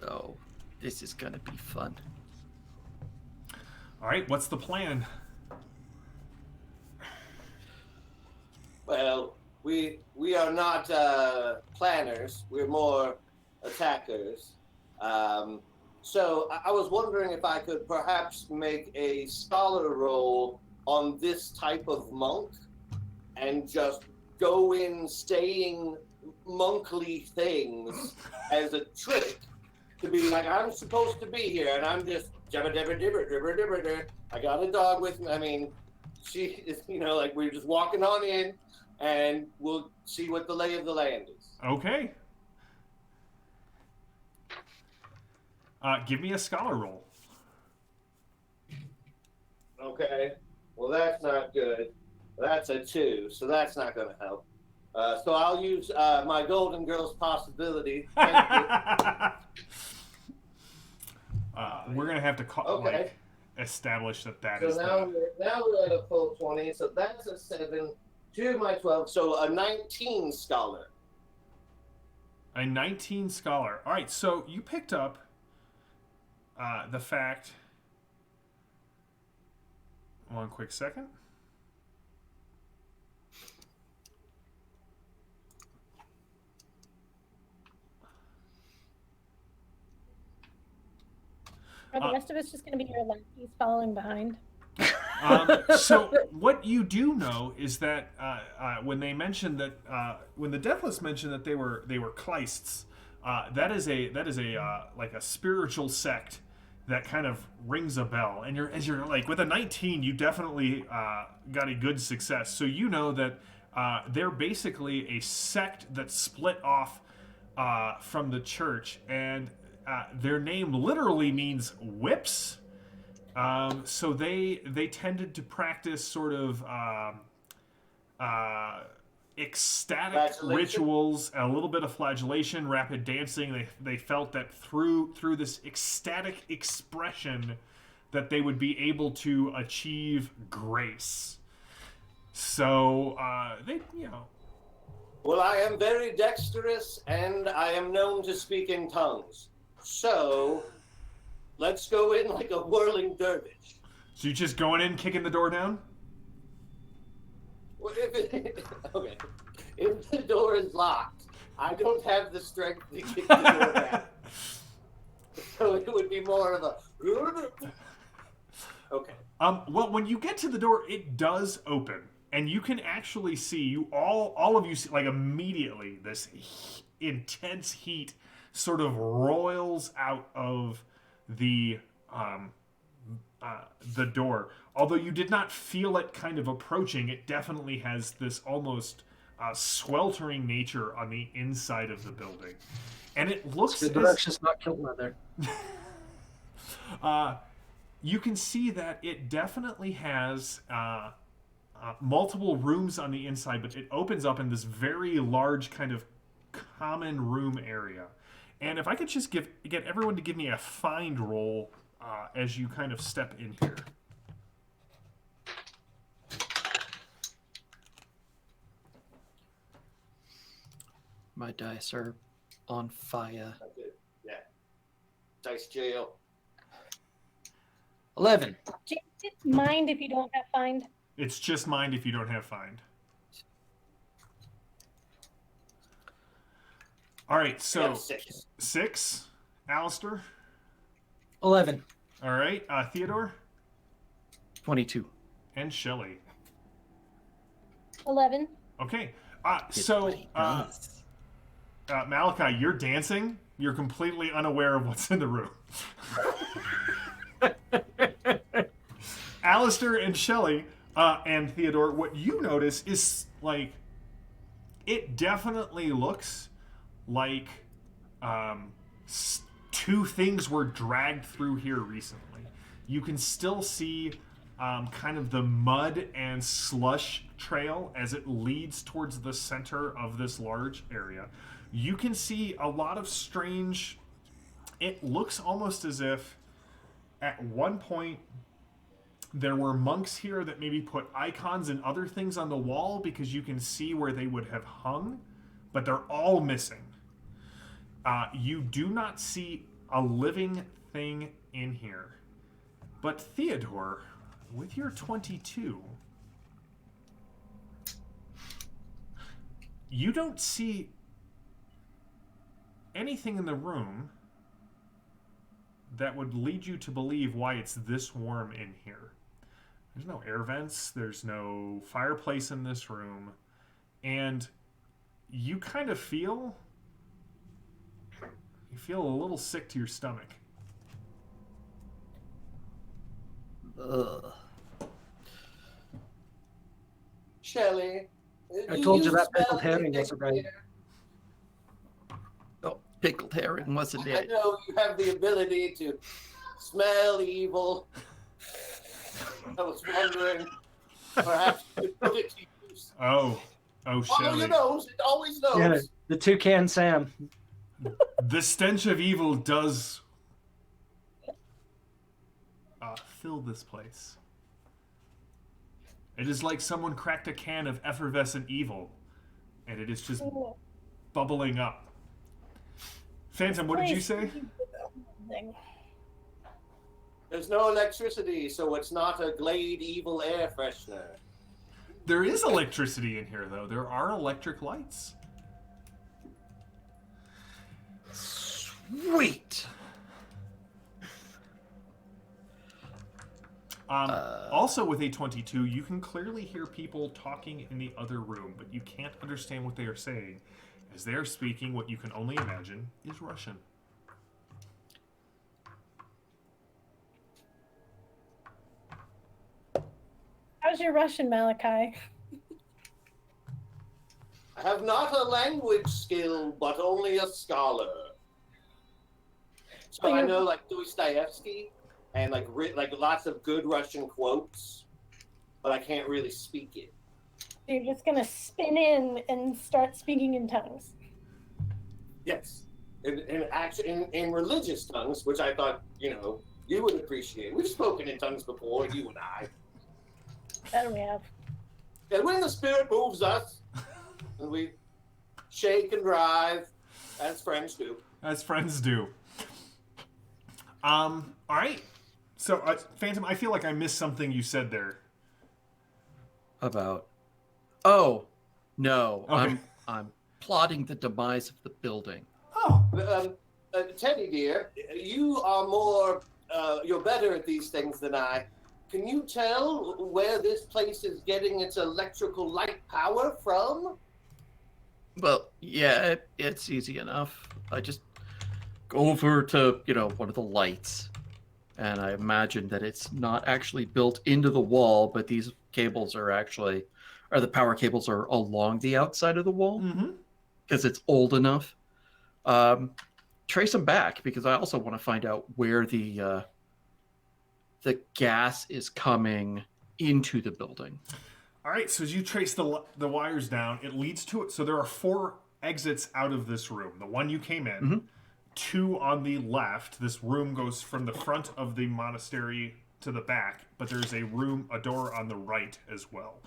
Oh, this is gonna be fun. All right, what's the plan? Well, we are not planners. We're more attackers. So I was wondering if I could perhaps make a scholar roll on this type of monk and just go in saying monkly things as a trick to be like, I'm supposed to be here, and I'm just jibber dibber dibber dibber dibber dibber. I got a dog with me. I mean, she is, like we're just walking on in, and we'll see what the lay of the land is. Okay. Give me a scholar roll. Okay. Well, that's not good. That's a 2, so that's not going to help. So I'll use my Golden Girls possibility. Thank you. We're gonna have to Okay. establish that So is. now we're at a full 20. So that's a 7. 2 of my 12. So a 19 scholar. A 19 scholar. All right, so you picked up the fact. One quick second. Are the rest of us just going to be your lackeys following behind? So what you do know is that when they mentioned that when the Deathless mentioned that they were Kleists, that is a like a spiritual sect that kind of rings a bell. And as you're like with a 19, you definitely got a good success. So you know that they're basically a sect that split off from the church, and their name literally means whips. So they tended to practice sort of ecstatic rituals, a little bit of flagellation, rapid dancing. They felt that through this ecstatic expression that they would be able to achieve grace. So Well, I am very dexterous, and I am known to speak in tongues. So let's go in like a whirling dervish. So you just going in, kicking the door down? Well, okay. If the door is locked, I don't have the strength to kick the door down. So it would be more of a... Okay. Well, when you get to the door, it does open, and you can actually see all of you see, like immediately this intense heat sort of roils out of the door. Although you did not feel it kind of approaching, it definitely has this almost sweltering nature on the inside of the building, and it looks. The direction's not kilt leather. You can see that it definitely has multiple rooms on the inside, but it opens up in this very large kind of common room area. And if I could just get everyone to give me a find roll as you kind of step in here. My dice are on fire. Yeah. Dice jail. 11. James, it's mind if you don't have find. It's just mind if you don't have find. All right, so 6. Alistair? 11. All right, Theodore? 22. And Shelley? 11. Okay, so Malachi, you're dancing. You're completely unaware of what's in the room. Alistair and Shelley and Theodore, what you notice is like it definitely looks like two things were dragged through here recently. You can still see kind of the mud and slush trail as it leads towards the center of this large area. You can see a lot of strange... It looks almost as if at one point there were monks here that maybe put icons and other things on the wall because you can see where they would have hung, but they're all missing. You do not see a living thing in here. But Theodore, with your 22, you don't see anything in the room that would lead you to believe why it's this warm in here. There's no air vents, there's no fireplace in this room, and you kind of feel a little sick to your stomach. Ugh. Shelley, I told you that smell pickled herring anything wasn't right. here? Oh, pickled herring wasn't I it? know you have the ability to smell evil. I was wondering, perhaps you could put it to use. Oh, Follow Shelley. your nose, it always knows. Yeah, the toucan Sam. The stench of evil does fill this place. It is like someone cracked a can of effervescent evil, and it is just bubbling up. Phantom, what did you say? There's no electricity, so it's not a Glade evil air freshener. There is electricity in here, though. There are electric lights. Sweet. Also, with A22, you can clearly hear people talking in the other room, but you can't understand what they are saying, as they are speaking what you can only imagine is Russian. How's your Russian, Malachi? I have not a language skill, but only a scholar. So I know like Dostoevsky and like lots of good Russian quotes, but I can't really speak it. You're just gonna spin in and start speaking in tongues. Yes, in religious tongues, which I thought you would appreciate. We've spoken in tongues before, you and I. That we have. And when the spirit moves us, and we shake and drive, as friends do. As friends do. All right. So, Phantom, I feel like I missed something you said there. About? Oh, no. Okay. I'm plotting the demise of the building. Oh. Teddy dear, you are more, you're better at these things than I. Can you tell where this place is getting its electrical light power from? Well, yeah, it's easy enough. I just go over to, one of the lights, and I imagine that it's not actually built into the wall, but these cables are the power cables are along the outside of the wall, because it's old enough. Trace them back, because I also want to find out where the gas is coming into the building. All right, so as you trace the wires down, it leads to it. So there are 4 exits out of this room. The one you came in, 2 on the left. This room goes from the front of the monastery to the back, but there's a door on the right as well.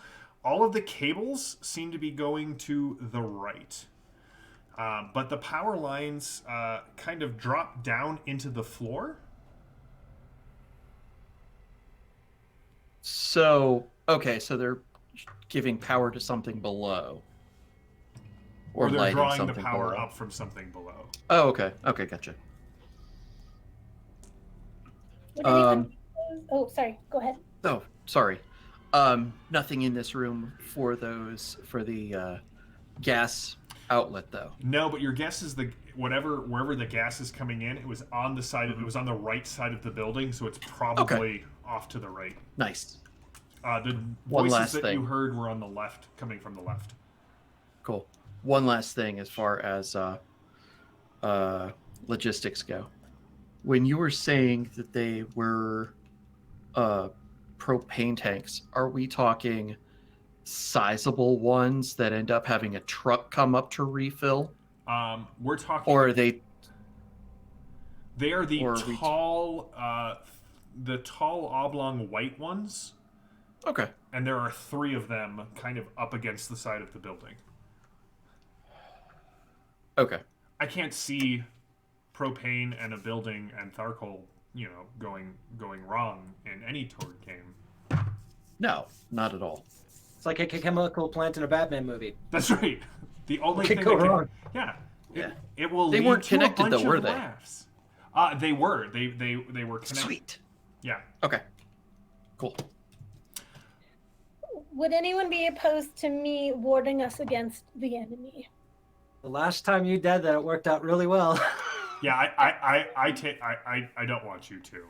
All of the cables seem to be going to the right. But the power lines kind of drop down into the floor. So they're giving power to something below. Or they're lighting drawing the something power below. up from something below. Oh, okay. Okay, gotcha. Oh, sorry. Go ahead. Oh, sorry. Nothing in this room for the gas outlet, though. No, but your guess is wherever the gas is coming in, it was on the side. It was on the right side of the building, so it's probably off to the right. Nice. The One voices last that thing. you heard were on the left, coming from the left. Cool. One last thing, as far as logistics go. When you were saying that they were propane tanks, are we talking sizable ones that end up having a truck come up to refill? We're talking... Or are they... They are the or tall oblong white ones. Okay. And there are 3 of them kind of up against the side of the building. Okay. I can't see propane and a building and Tharkol, going wrong in any Torg game. No, not at all. It's like a chemical plant in a Batman movie. That's right. The only Could thing go that wrong. Yeah. Yeah. It will They lead weren't to connected, a bunch though, were of they? laughs. They were. They were connected. Sweet. Yeah. Okay. Cool. Would anyone be opposed to me warding us against the enemy? The last time you did that, it worked out really well. Yeah, I don't want you to.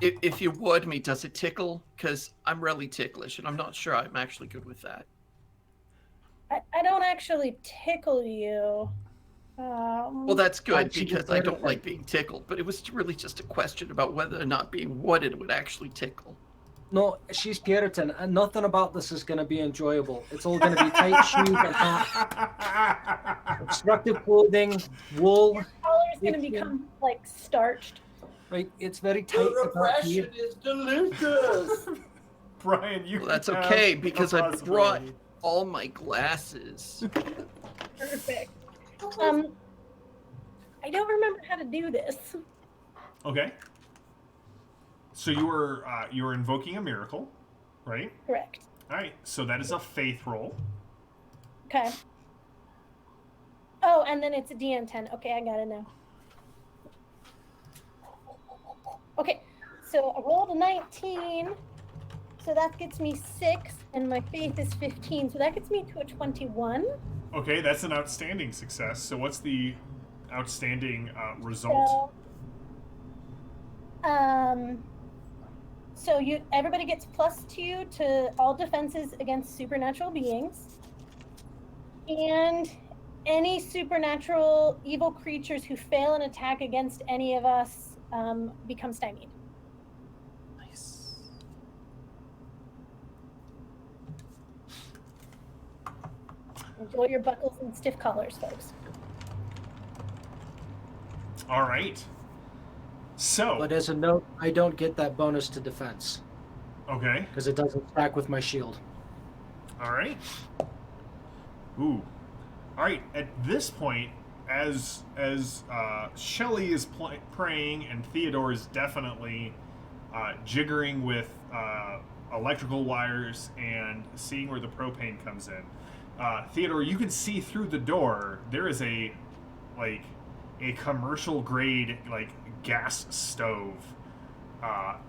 If you ward me, does it tickle? Because I'm really ticklish, and I'm not sure I'm actually good with that. I don't actually tickle you. Well, that's good, she because just I said don't it. like being tickled, but it was really just a question about whether or not being warded would actually tickle. No, she's Puritan, and nothing about this is going to be enjoyable. It's all going to be tight shoes and hat, obstructive clothing, wool. Your collar's going to become like starched. Right? It's very tight. The about here. repression is delicious. Brian, you Well, that's have okay, a because I brought possibility. all my glasses. Perfect. I don't remember how to do this. Okay. So you were invoking a miracle, right? Correct. All right. So that is a faith roll. Okay. Oh, and then it's a DN10. Okay, I got it now. Okay, so I rolled a 19, so that gets me 6, and my faith is 15, so that gets me to a 21. Okay, that's an outstanding success. So what's the outstanding result? So everybody gets +2 to all defenses against supernatural beings, and any supernatural evil creatures who fail an attack against any of us become stymied. Nice. Enjoy your buckles and stiff collars, folks. All right. So. But as a note, I don't get that bonus to defense Okay. because it doesn't stack with my shield. All right. Ooh. All right. At this point, as Shelley is praying and Theodore is definitely jiggering with electrical wires and seeing where the propane comes in, Theodore, you can see through the door. There is a commercial grade gas stove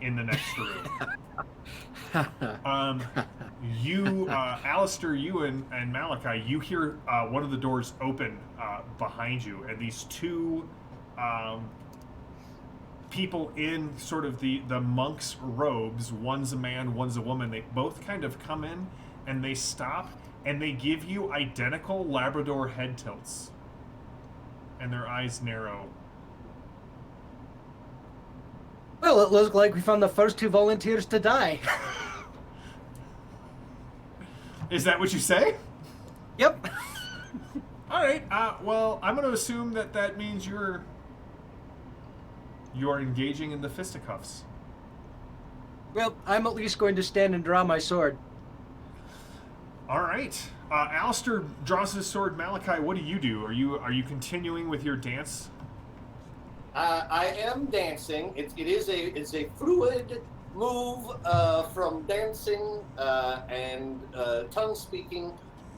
in the next room. Alistair, you and Malachi, you hear one of the doors open behind you, and these 2 people in sort of the monk's robes, one's a man, one's a woman, they both kind of come in and they stop and they give you identical Labrador head tilts, and their eyes narrow. Well, it looks like we found the first 2 volunteers to die. Is that what you say? Yep. All right. Well, I'm going to assume that means you are engaging in the fisticuffs. Well, I'm at least going to stand and draw my sword. All right. Alistair draws his sword. Malachi, what do you do? Are you continuing with your dance? I am dancing. It's a fluid move from dancing and tongue speaking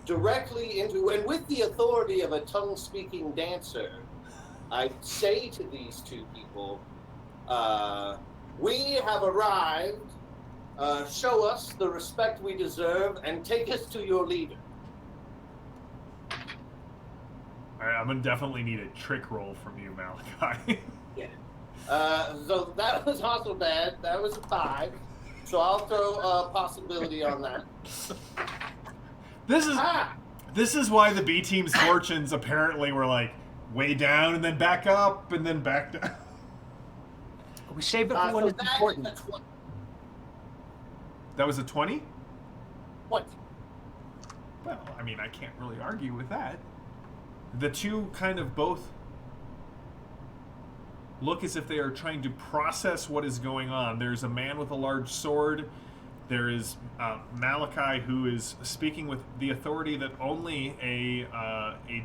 directly into, and with the authority of a tongue speaking dancer, I say to these 2 people, we have arrived. Show us the respect we deserve and take us to your leader. All right, I'm going to definitely need a trick roll from you, Malachi. Yeah. So that was also bad. That was a 5. So I'll throw a possibility on that. This is This is why the B team's fortunes apparently were like way down and then back up and then back down. We save it for when So it's that's important. a 20. That was a 20? What? Well, I mean, I can't really argue with that. The two kind of both look as if they are trying to process what is going on. There's a man with a large sword. There is Malachi, who is speaking with the authority that only a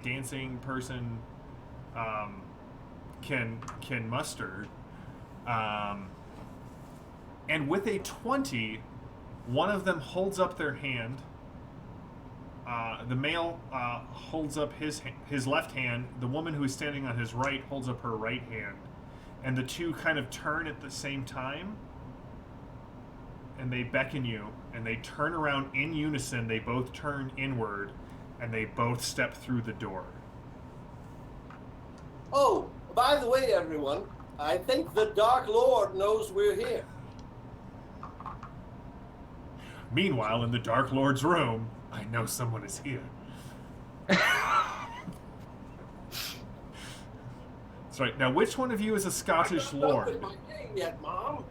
dancing person can muster. And with a 20, one of them holds up their hand. The male holds up his left hand. The woman who is standing on his right holds up her right hand. And the two kind of turn at the same time. And they beckon you. And they turn around in unison. They both turn inward. And they both step through the door. Oh, by the way, everyone, I think the Dark Lord knows we're here. Meanwhile, in the Dark Lord's room, I know someone is here. That's right. Now, which one of you is a Scottish I'm not done lord? with my game yet, Mom.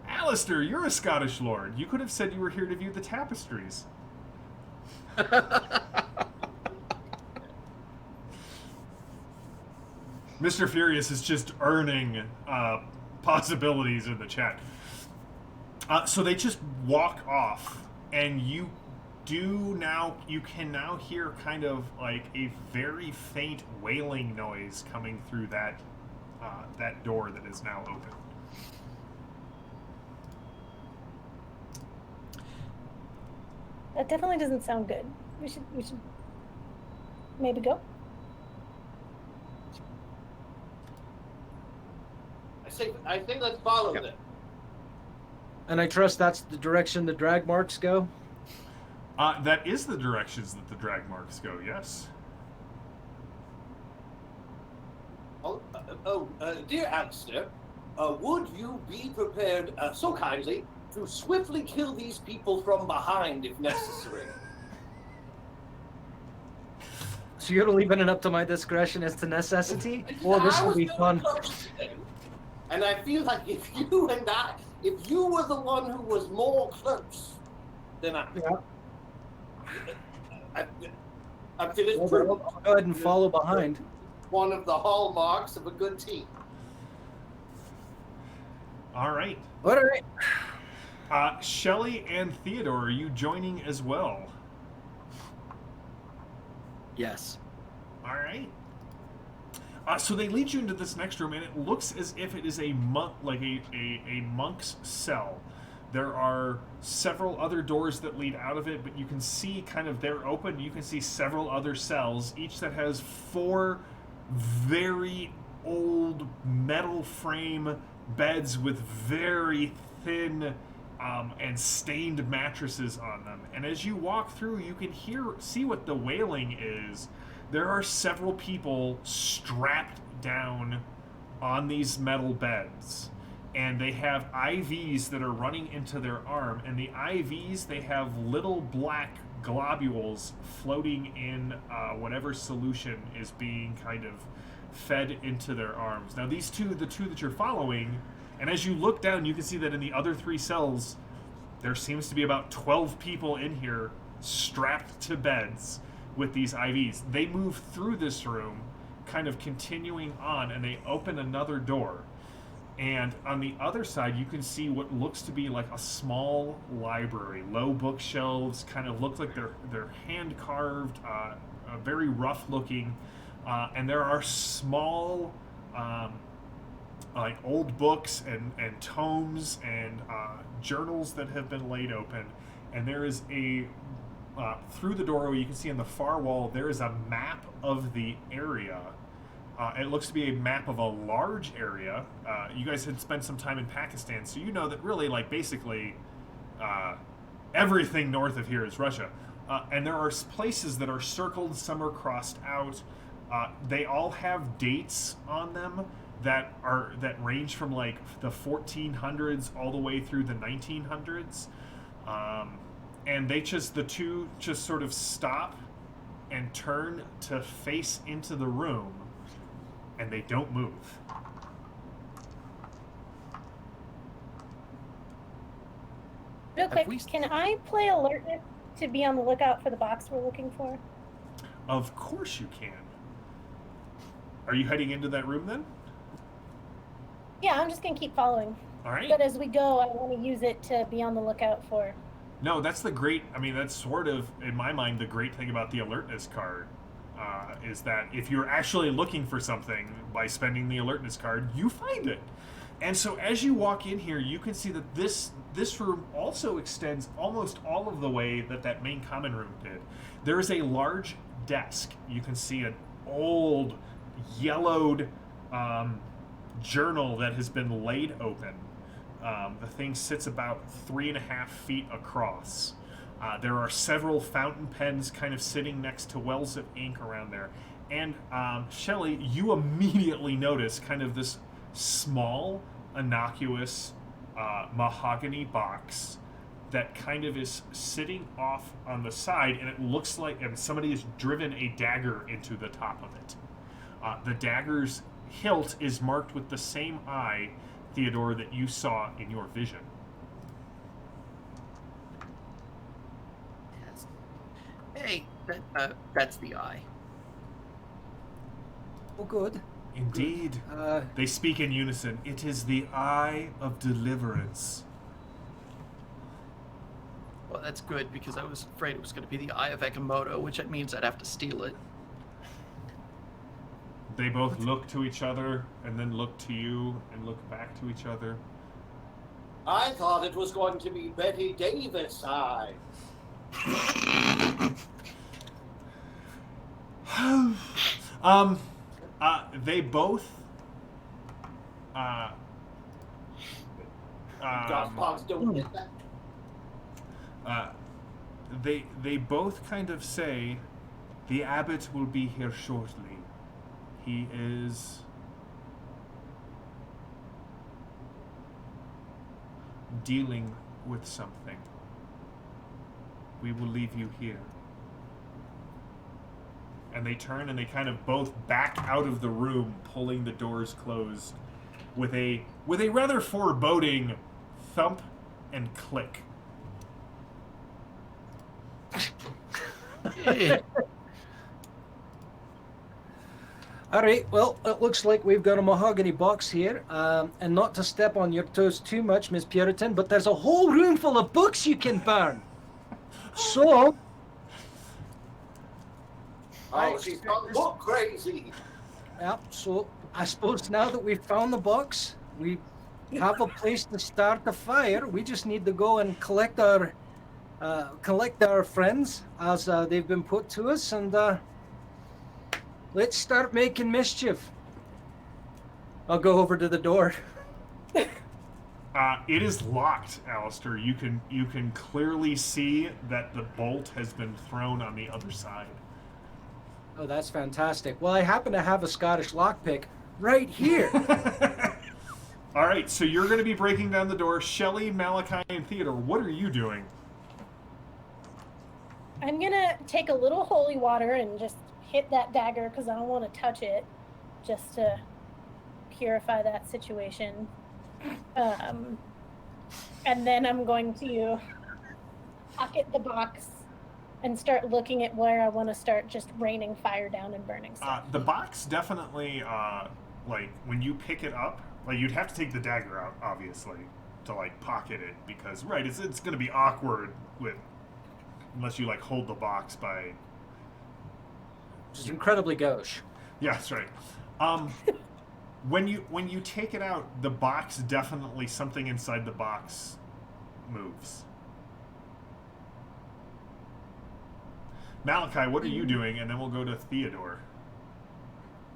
Alistair, you're a Scottish lord. You could have said you were here to view the tapestries. Mr. Furious is just earning possibilities in the chat. So they just walk off, and you can now hear kind of like a very faint wailing noise coming through that door that is now open. That definitely doesn't sound good. We should maybe go. I think let's follow them. And I trust that's the direction the drag marks go. That is the directions that the drag marks go, yes. Dear Alistair, would you be prepared so kindly to swiftly kill these people from behind if necessary? So you're leaving it up to my discretion as to necessity? Well, this will be fun. And I feel like if you were the one who was more close, then I feel it's Well, true. I'll go ahead and follow behind. One of the hallmarks of a good team. All right. All right. Shelley and Theodore, are you joining as well? Yes. All right. So they lead you into this next room, and it looks as if it is a monk, like a monk's cell. There are several other doors that lead out of it, but you can see kind of they're open. You can see several other cells, each that has 4 very old metal frame beds with very thin and stained mattresses on them. And as you walk through, you can see what the wailing is. There are several people strapped down on these metal beds, and they have IVs that are running into their arm, and the IVs, they have little black globules floating in whatever solution is being kind of fed into their arms. Now the two that you're following, and as you look down, you can see that in the other 3 cells, there seems to be about 12 people in here strapped to beds with these IVs. They move through this room, kind of continuing on, and they open another door. And on the other side, you can see what looks to be like a small library. Low bookshelves, kind of look like they're hand carved, very rough looking, and there are small like old books and tomes and journals that have been laid open. And there is through the doorway, you can see on the far wall, there is a map of the area. It looks to be a map of a large area. You guys had spent some time in Pakistan, so you know that really, like, basically everything north of here is Russia. And there are places that are circled, some are crossed out. They all have dates on them that range from, like, the 1400s all the way through the 1900s. and the two just sort of stop and turn to face into the room, and they don't move. Real Have quick, we- can I play alertness to be on the lookout for the box we're looking for? Of course you can. Are you heading into that room then? Yeah, I'm just gonna keep following. All right. But as we go, I want to use it to be on the lookout for. No, that's that's sort of, in my mind, the great thing about the alertness card, is that if you're actually looking for something by spending the alertness card, you find it. And so as you walk in here, you can see that this room also extends almost all of the way that main common room did. There is a large desk. You can see an old, yellowed journal that has been laid open. The thing sits about 3.5 feet across. There are several fountain pens kind of sitting next to wells of ink around there. And Shelley, you immediately notice kind of this small, innocuous mahogany box that kind of is sitting off on the side, and it looks like somebody has driven a dagger into the top of it. The dagger's hilt is marked with the same eye, Theodore, that you saw in your vision. Yes. Hey, that's the eye. Oh, good. Indeed. They speak in unison. It is the eye of deliverance. Well, that's good, because I was afraid it was going to be the Eye of Ekamoto, which means I'd have to steal it. They both look to each other, and then look to you, and look back to each other. I thought it was going to be Betty Davis' eye. They both Gothpogs don't get that. they both kind of say, the abbot will be here shortly. He is dealing with something. We will leave you here. And they turn and they kind of both back out of the room, pulling the doors closed with a rather foreboding thump and click. All right, well, it looks like we've got a mahogany box here. And not to step on your toes too much, Miss Puritan, but there's a whole room full of books you can burn. So... Oh, she's gone book crazy. Yeah, so I suppose now that we've found the box, we have a place to start the fire. We just need to go and collect our friends as they've been put to us, and let's start making mischief. I'll go over to the door. It is locked, Alistair. You can clearly see that the bolt has been thrown on the other side. Oh, that's fantastic. Well, I happen to have a Scottish lockpick right here. All right, so you're going to be breaking down the door. Shelley, Malachi, and Theodore, what are you doing? I'm gonna take a little holy water and just hit that dagger because I don't want to touch it, just to purify that situation. And then I'm going to pocket the box and start looking at where I want to start just raining fire down and burning stuff. The box definitely, like, when you pick it up, like, you'd have to take the dagger out, obviously, to, like, pocket it, because, right, it's going to be awkward unless you, like, hold the box by... Just incredibly gauche. Yeah, that's right. When you take it out, the box definitely, something inside the box moves. Malachi, what are you doing? And then we'll go to Theodore.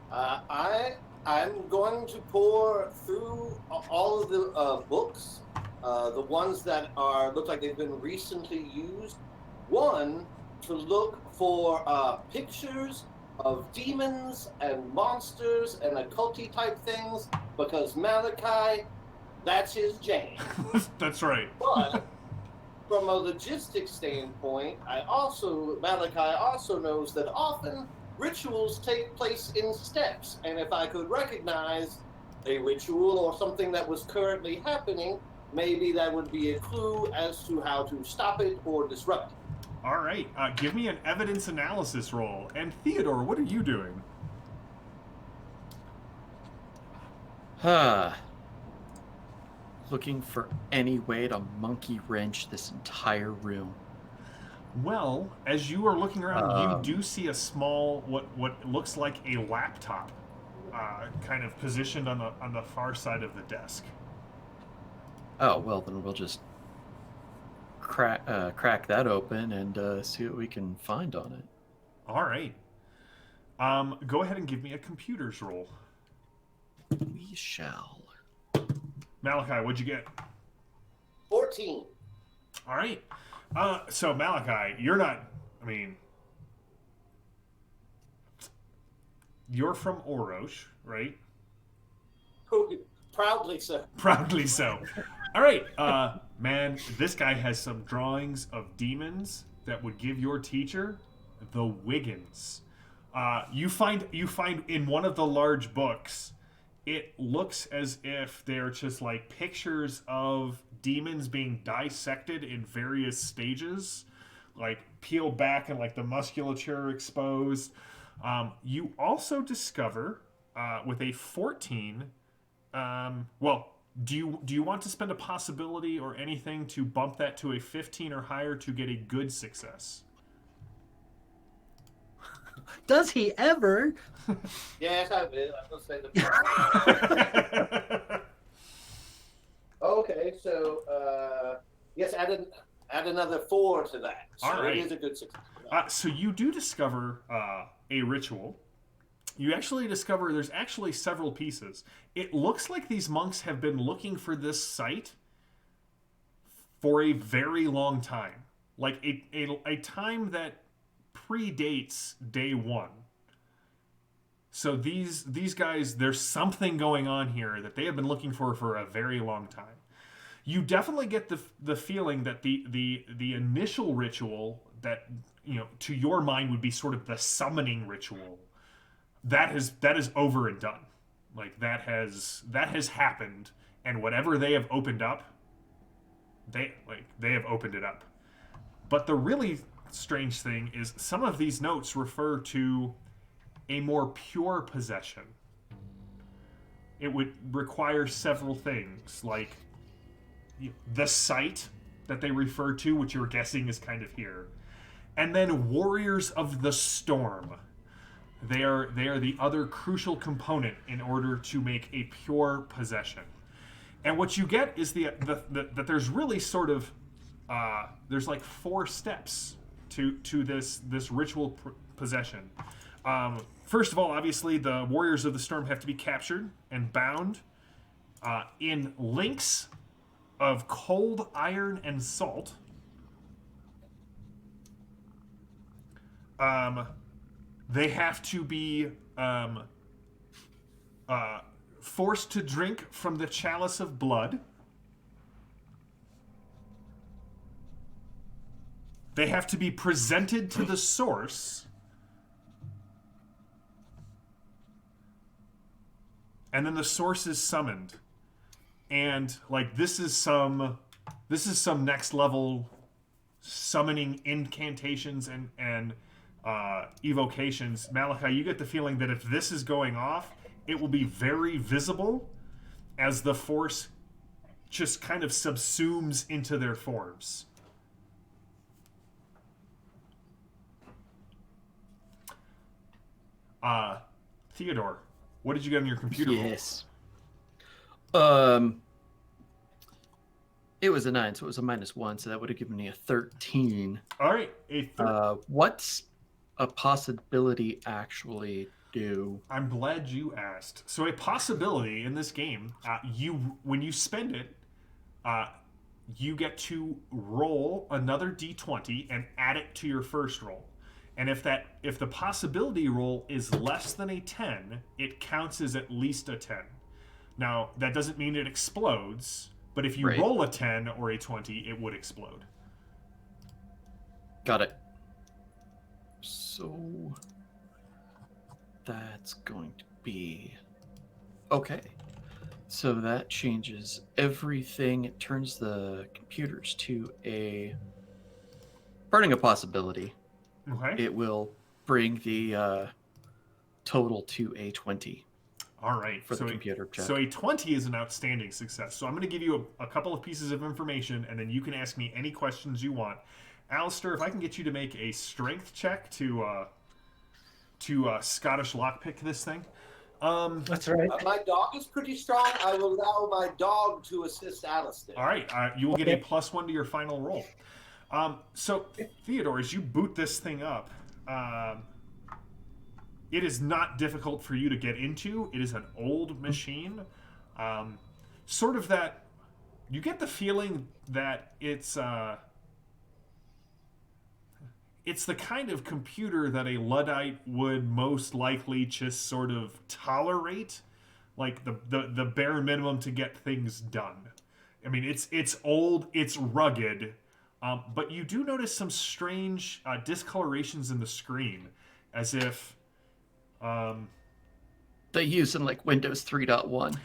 I'm going to pour through all of the books, the ones that look like they've been recently used. One, to look for pictures of demons and monsters and occulty type things, because Malachi, that's his jam. That's right. But from a logistics standpoint, Malachi also knows that often rituals take place in steps, and if I could recognize a ritual or something that was currently happening, maybe that would be a clue as to how to stop it or disrupt it. All right, give me an evidence analysis roll. And Theodore, what are you doing? Looking for any way to monkey wrench this entire room. Well, as you are looking around, you do see a small, what looks like a laptop, kind of positioned on the far side of the desk. Oh, well, then we'll just crack that open and see what we can find on it. All right. Go ahead and give me a computers roll. We shall. Malachi, what'd you get? 14. All right. So Malachi, you're not. I mean, you're from Orosh, right? Proudly so. Proudly so. All right, man. This guy has some drawings of demons that would give your teacher the Wiggins. You find in one of the large books, it looks as if they're just like pictures of demons being dissected in various stages, like peeled back and like the musculature exposed. You also discover with a 14. Well, do you want to spend a possibility or anything to bump that to a 15 or higher to get a good success? Does he ever? Yes, I will. I'm going to say the Okay, so, yes, add another 4 to that. So All right. It is a good success. So you do discover a ritual. You actually discover there's actually several pieces. It looks like these monks have been looking for this site for a very long time. Like a time that predates day one. So these guys, there's something going on here that they have been looking for a very long time. You definitely get the feeling that the initial ritual that, you know, to your mind would be sort of the summoning ritual, that is over and done. Like that has happened, and whatever they have opened up, they have opened it up. But the really strange thing is some of these notes refer to a more pure possession. It would require several things, like the site that they refer to, which you're guessing is kind of here, and then warriors of the storm. They are the other crucial component in order to make a pure possession. And what you get is that there's really sort of there's like 4 steps to this ritual possession. First of all, obviously, the warriors of the storm have to be captured and bound in links of cold iron and salt. They have to be forced to drink from the chalice of blood. They have to be presented to the source. And then the source is summoned. And like this is some next level summoning incantations and evocations. Malachi, you get the feeling that if this is going off, it will be very visible as the force just kind of subsumes into their forms. Theodore, what did you get on your computer? Yes. It was a 9, so it was a -1, so that would have given me a 13. All right, What's a possibility actually do? I'm glad you asked. So a possibility in this game, when you spend it, you get to roll another d20 and add it to your first roll. And if the possibility roll is less than a 10, it counts as at least a 10. Now, that doesn't mean it explodes, but if you roll a 10 or a 20, it would explode. Got it. So that's going to be okay. So that changes everything. It turns the computers to a burning a possibility. Okay. It will bring the total to a 20 All right. for the computer check. So a 20 is an outstanding success. So I'm going to give you a couple of pieces of information, and then you can ask me any questions you want. Alistair, if I can get you to make a strength check to Scottish lockpick this thing. That's right. My dog is pretty strong. I will allow my dog to assist Alistair. All right. You will get a +1 to your final roll. So, Theodore, as you boot this thing up, it is not difficult for you to get into. It is an old machine. Sort of that... You get the feeling that it's the kind of computer that a Luddite would most likely just sort of tolerate, like the bare minimum to get things done. I mean, it's old, it's rugged, but you do notice some strange discolorations in the screen, as if They use in like Windows 3.1.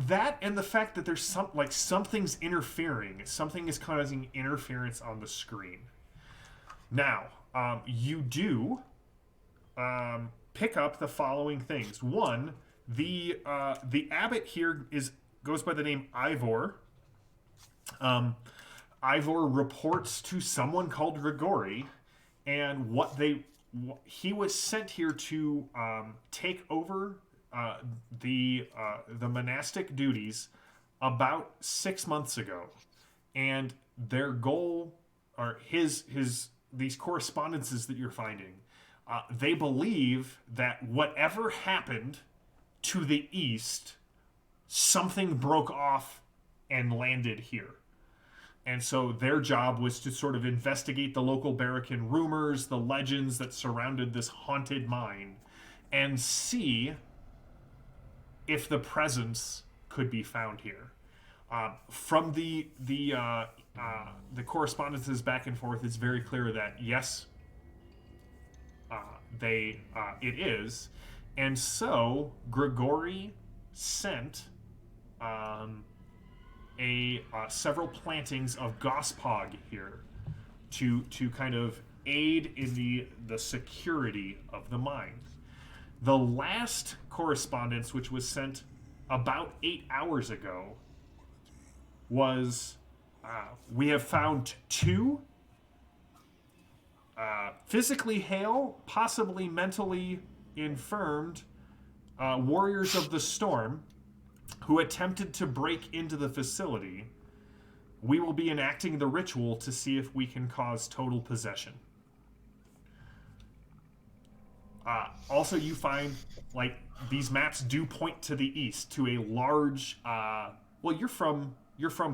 That and the fact that there's something's interfering, something is causing interference on the screen. Now, you do pick up the following things. One, the abbot here goes by the name Ivor. Ivor reports to someone called Grigori, and he was sent here to take over the monastic duties about 6 months ago, and their goal, or these correspondences that you're finding, they believe that whatever happened to the east, something broke off and landed here. And so their job was to sort of investigate the local Barracan rumors, the legends that surrounded this haunted mine, and see if the presence could be found here. From the correspondences back and forth, it's very clear that yes, it is, and so Grigori sent several plantings of gospog here to kind of aid in the security of the mine. The last correspondence, which was sent about 8 hours ago, was we have found two physically hale, possibly mentally infirmed warriors of the storm who attempted to break into the facility. We will be enacting the ritual to see if we can cause total possession. Also, you find, like, these maps do point to the east, to a large, well, you're from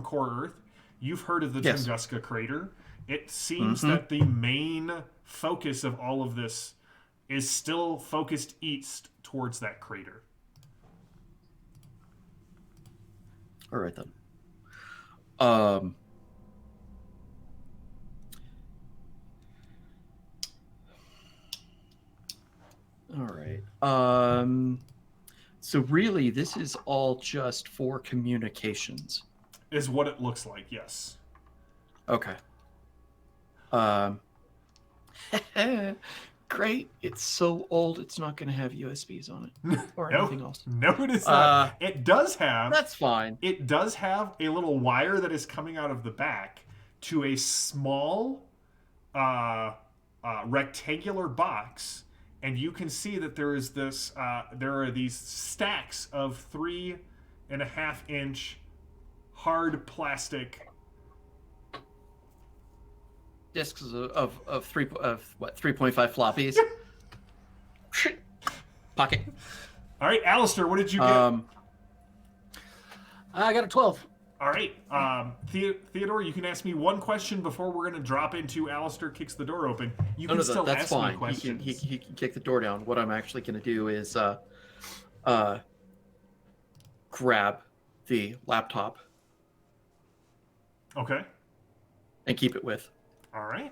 Core Earth. You've heard of the Yes. Tunguska crater. It seems that the main focus of all of this is still focused east towards that crater. All right then. All right. So really, this is all just for communications. Is what it looks like, yes. Okay. Great. It's so old, it's not going to have USBs on it or anything else. No, it is not. It does have... That's fine. It does have a little wire that is coming out of the back to a small rectangular box, and you can see that there is this. There are these stacks of 3.5-inch hard plastic Discs of 3.5 floppies. Pocket. All right, Alistair, what did you get? I got a 12. All right, Theodore, you can ask me one question before we're going to drop into Alistair kicks the door open. You can still that's ask fine. me questions. He can kick the door down. What I'm actually going to do is grab the laptop. Okay. And keep it with. All right.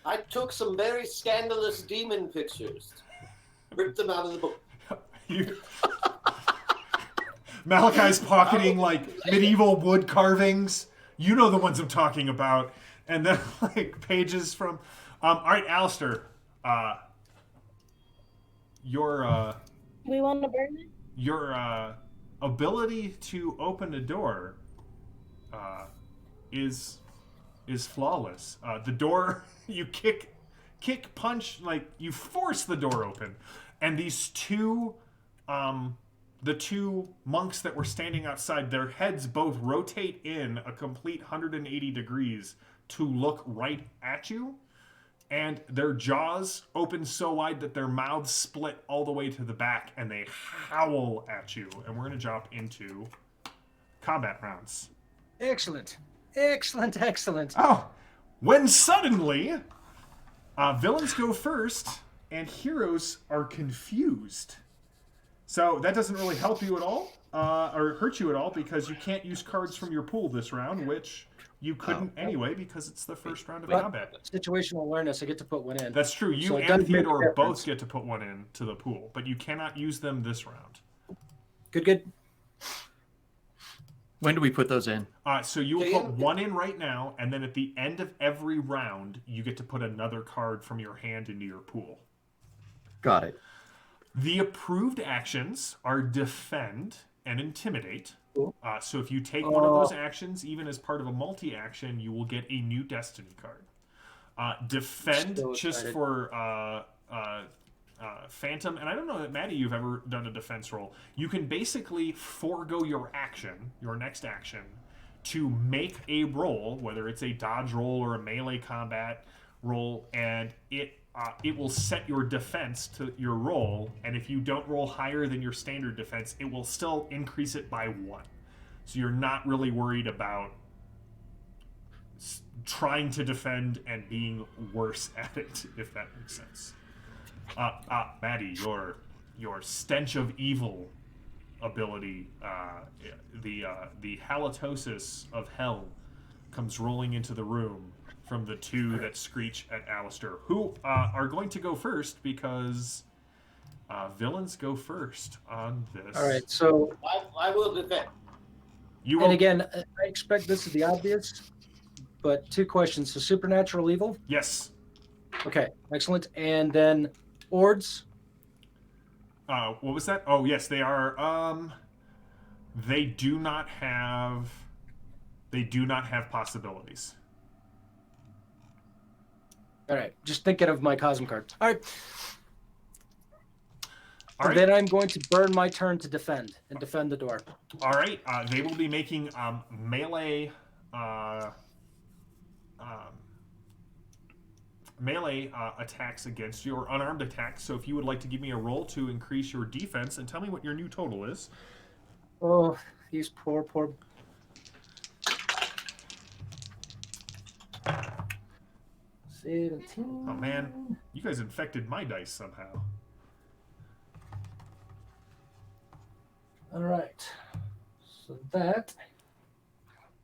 I took some very scandalous demon pictures. Ripped them out of the book. Malachi's pocketing like medieval wood carvings. You know the ones I'm talking about. And then like pages from. All right, Alistair. Your We want to burn it? your ability to open a door is flawless. The door you kick, punch, like you force the door open, and these two, the two monks that were standing outside, their heads both rotate in a complete 180 degrees to look right at you, and their jaws open so wide that their mouths split all the way to the back, and they howl at you. And we're gonna jump into combat rounds. Excellent. Oh, when suddenly, villains go first and heroes are confused. So that doesn't really help you at all, or hurt you at all, because you can't use cards from your pool this round, which you couldn't anyway because it's the first round of combat. Situational awareness, I get to put one in. That's true. You So it and doesn't make a Theodore difference. both get to put one in to the pool, but you cannot use them this round. Good. When do we put those in? So you will put one in right now, and then at the end of every round, you get to put another card from your hand into your pool. Got it. The approved actions are defend and intimidate. So if you take one of those actions, even as part of a multi-action, you will get a new destiny card. Defend, So just excited. for Phantom, and I don't know that, Maddie, you've ever done a defense roll. You can basically forego your action, your next action, to make a roll, whether it's a dodge roll or a melee combat roll, and it will set your defense to your roll, and if you don't roll higher than your standard defense, it will still increase it by 1. So you're not really worried about trying to defend and being worse at it, if that makes sense. Maddie, your stench of evil ability, the halitosis of hell comes rolling into the room from the two that screech at Alistair, who are going to go first because villains go first on this. All right, so I will defend. You will, and again, I expect this is the obvious, but 2 questions. So supernatural evil. yes. Okay, excellent. And then ords. What was that? Oh, yes, they are. They do not have possibilities. All right, just thinking of my Cosm card. All right. All And right. then I'm going to burn my turn to defend the door. All right. They will be making melee attacks against you, or unarmed attacks. So if you would like to give me a roll to increase your defense and tell me what your new total is. Oh, these poor. 17. Oh man, you guys infected my dice somehow. All right. So that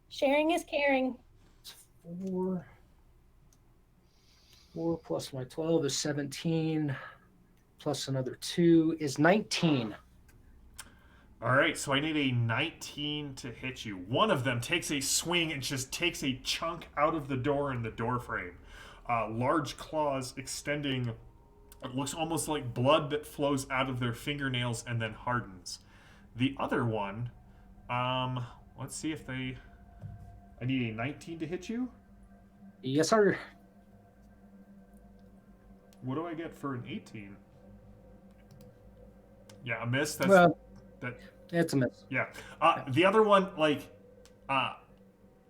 Sharing is caring. 4 plus my 12 is 17, plus another 2 is 19. All right, so I need a 19 to hit you. One of them takes a swing and just takes a chunk out of the door in the door frame. Large claws extending. It looks almost like blood that flows out of their fingernails and then hardens. The other one, let's see if they... I need a 19 to hit you. Yes, sir. What do I get for an 18? Yeah, a miss. That's Well, that. it's a miss. Yeah. The other one,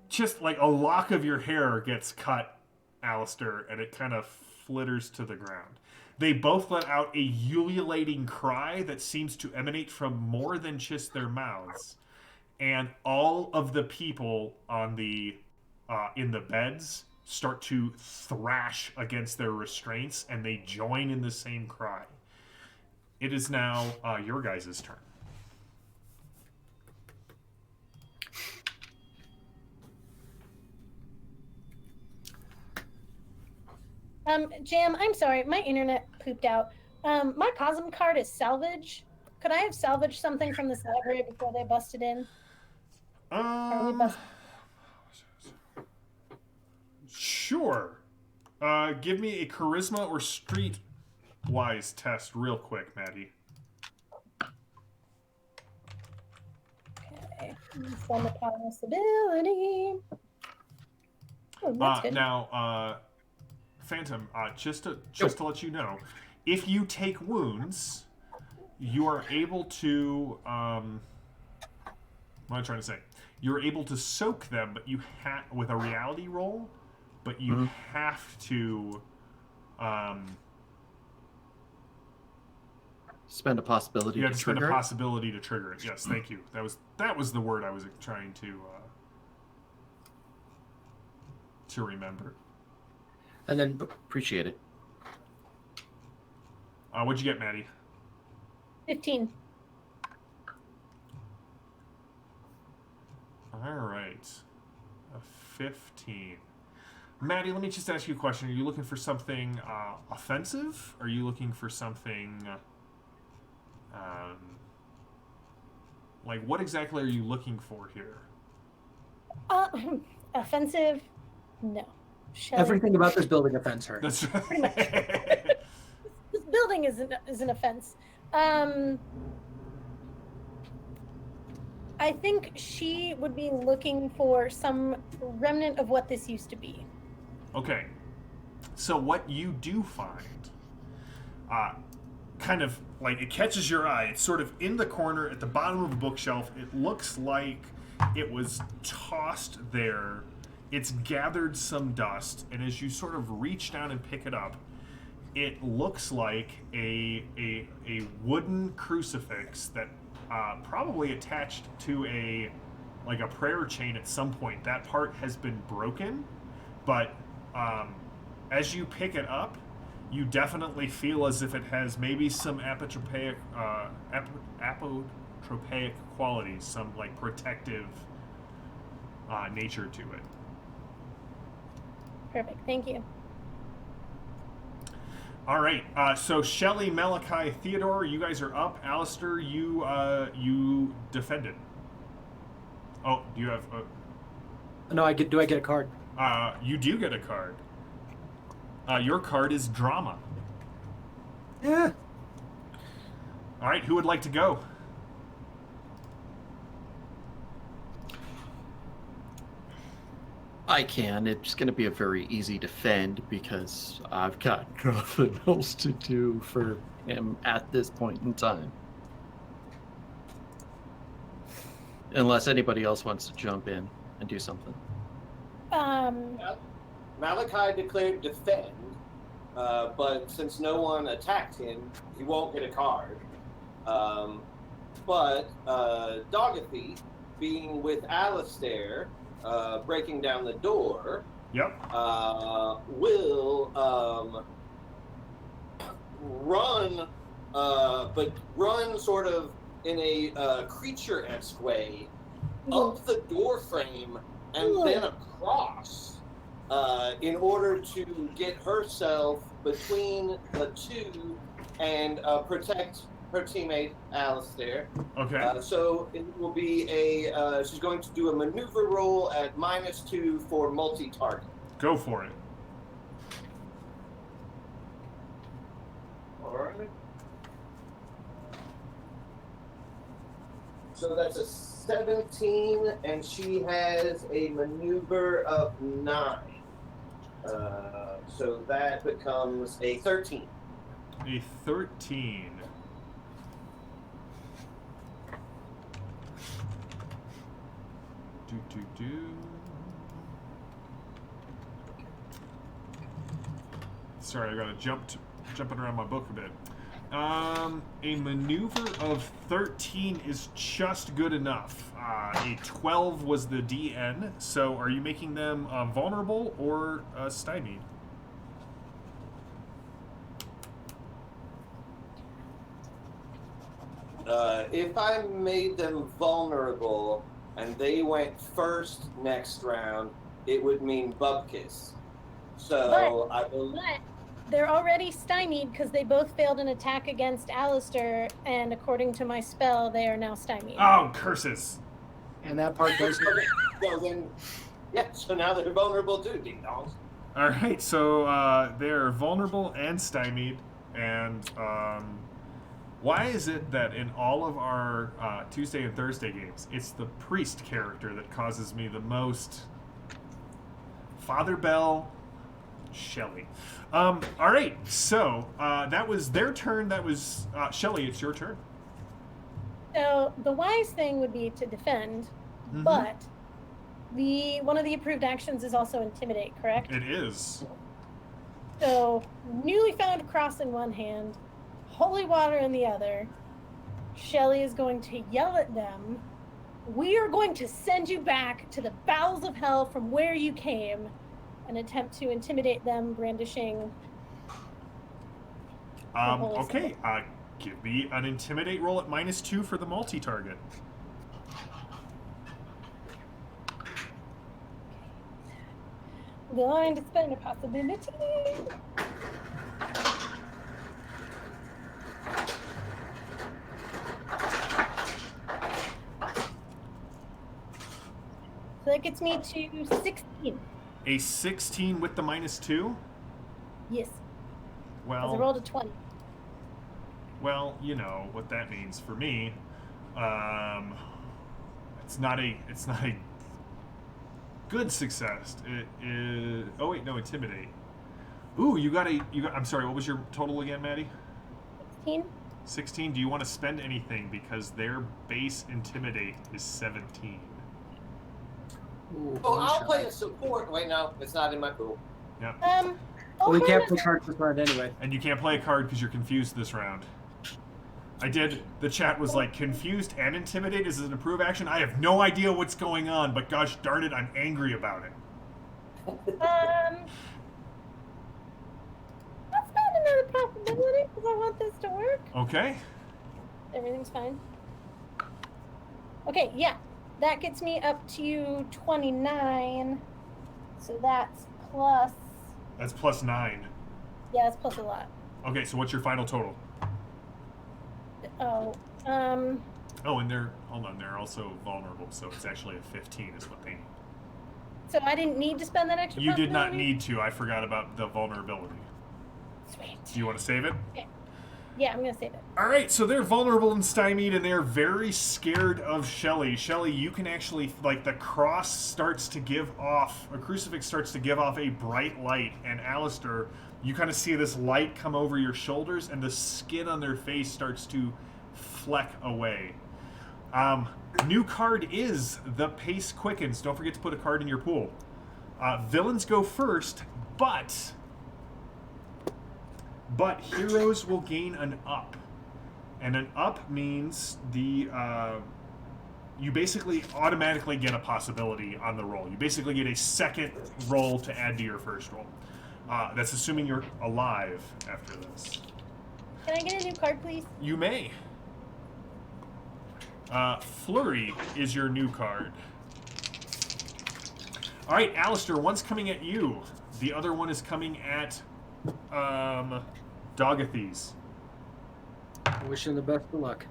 just like a lock of your hair gets cut, Alistair, and it kind of flitters to the ground. They both let out a ululating cry that seems to emanate from more than just their mouths. And all of the people on the in the beds start to thrash against their restraints, and they join in the same cry. It is now your guys' turn. Jam, I'm sorry, my internet pooped out. My Cosm card is salvage. Could I have salvaged something from this library before they busted in? Or we Um, busted? sure. Give me a charisma or street-wise test real quick, Maddie. Okay. From the possibility. Oh, that's good. Now, Phantom, just to let you know, if you take wounds, you are able to. What am I trying to say? You're able to soak them, but you with a reality roll, but you have to. Spend a possibility. You have to to spend a trigger it? possibility to trigger it. Yes, thank you. That was the word I was trying to remember. And then appreciate it. What'd you get, Maddie? 15. All right, a 15. Maddie, let me just ask you a question. Are you looking for something offensive? Are you looking for something like what exactly are you looking for here? Offensive? No. Shelley. Everything about this building offends her. That's Pretty much. This building is an offense. I think she would be looking for some remnant of what this used to be. Okay. So what you do find, kind of like it catches your eye. It's sort of in the corner at the bottom of a bookshelf. It looks like it was tossed there. It's gathered some dust, and as you sort of reach down and pick it up, it looks like a wooden crucifix that probably attached to a prayer chain at some point. That part has been broken, but as you pick it up, you definitely feel as if it has maybe some apotropaic qualities, some like protective nature to it. Perfect. Thank you. All right. So Shelley, Malachi, Theodore, you guys are up. Alistair, you defended. Oh, do you have? No, do I get a card? You do get a card. Your card is drama. Yeah. All right. Who would like to go? I can. It's going to be a very easy defend because I've got nothing else to do for him at this point in time. Unless anybody else wants to jump in and do something. Malachi declared defend, but since no one attacked him, he won't get a card. But Dogathy, being with Alistair, breaking down the door, Yep. will run, but run sort of in a creature-esque way up the door frame and then across in order to get herself between the two and protect her teammate Alistair. Okay. So it will be she's going to do a maneuver roll at -2 for multi-target. Go for it. All right. So that's a 17, and she has a maneuver of 9. So that becomes a 13. A 13. Do. Sorry, I gotta jumping around my book a bit. A maneuver of 13 is just good enough. A 12 was the DN. So, are you making them vulnerable or stymied? If I made them vulnerable and they went first next round, it would mean Bubkiss. So I will. But they're already stymied because they both failed an attack against Alistair, and according to my spell, they are now stymied. Oh, curses. And that part does. So then, yeah. So now they're vulnerable too, ding dongs. All right, so they're vulnerable and stymied, and why is it that in all of our Tuesday and Thursday games, it's the priest character that causes me the most? Father Bell, Shelley. All right, so that was their turn. That was Shelley. It's your turn. So the wise thing would be to defend, but one of the approved actions is also intimidate, correct? It is. So newly found cross in one hand, holy water in the other. Shelley is going to yell at them. We are going to send you back to the bowels of hell from where you came, and attempt to intimidate them, brandishing. Okay. Give me an intimidate roll at -2 for the multi-target. Going to spend a possibility. So that gets me to 16. A 16 with the -2? Yes, because I Well, rolled a 20. well, you know what that means for me. It's not a good success. It is. Oh wait, no, intimidate. Ooh, you got. I'm sorry. What was your total again, Maddie? 16? 16. Do you want to spend anything because their base intimidate is 17? Ooh, Oh, one I'll shot. play a support. Wait, no, it's not in my pool. Yeah. Well, we okay, can't put cards this round anyway. And you can't play a card because you're confused this round. I did. The chat was like, confused and intimidate is an approved action. I have no idea what's going on, but gosh darn it, I'm angry about it. That's not another possibility because I want this to work. Okay. Everything's fine. Okay, yeah. That gets me up to 29. So that's plus. That's +9. Yeah, that's plus a lot. Okay, so what's your final total? Oh, Oh, and they're also vulnerable, so it's actually a 15 is what they need. so I didn't need to spend that extra. You did not possibility? need to. I forgot about the vulnerability. Sweet. Do you want to save it? Yeah, I'm gonna save it. All right, so they're vulnerable and stymied, and they're very scared of Shelley. Shelley, you can actually, like, the cross starts to give off, a crucifix starts to give off a bright light, and Alistair, you kind of see this light come over your shoulders, and the skin on their face starts to fleck away. New card is the Pace Quickens. Don't forget to put a card in your pool. Villains go first, but heroes will gain an up. And an up means you basically automatically get a possibility on the roll. You basically get a second roll to add to your first roll. That's assuming you're alive after this. Can I get a new card, please? You may. Flurry is your new card. All right, Alistair, one's coming at you. The other one is coming at Dogathes. I wish him the best of luck.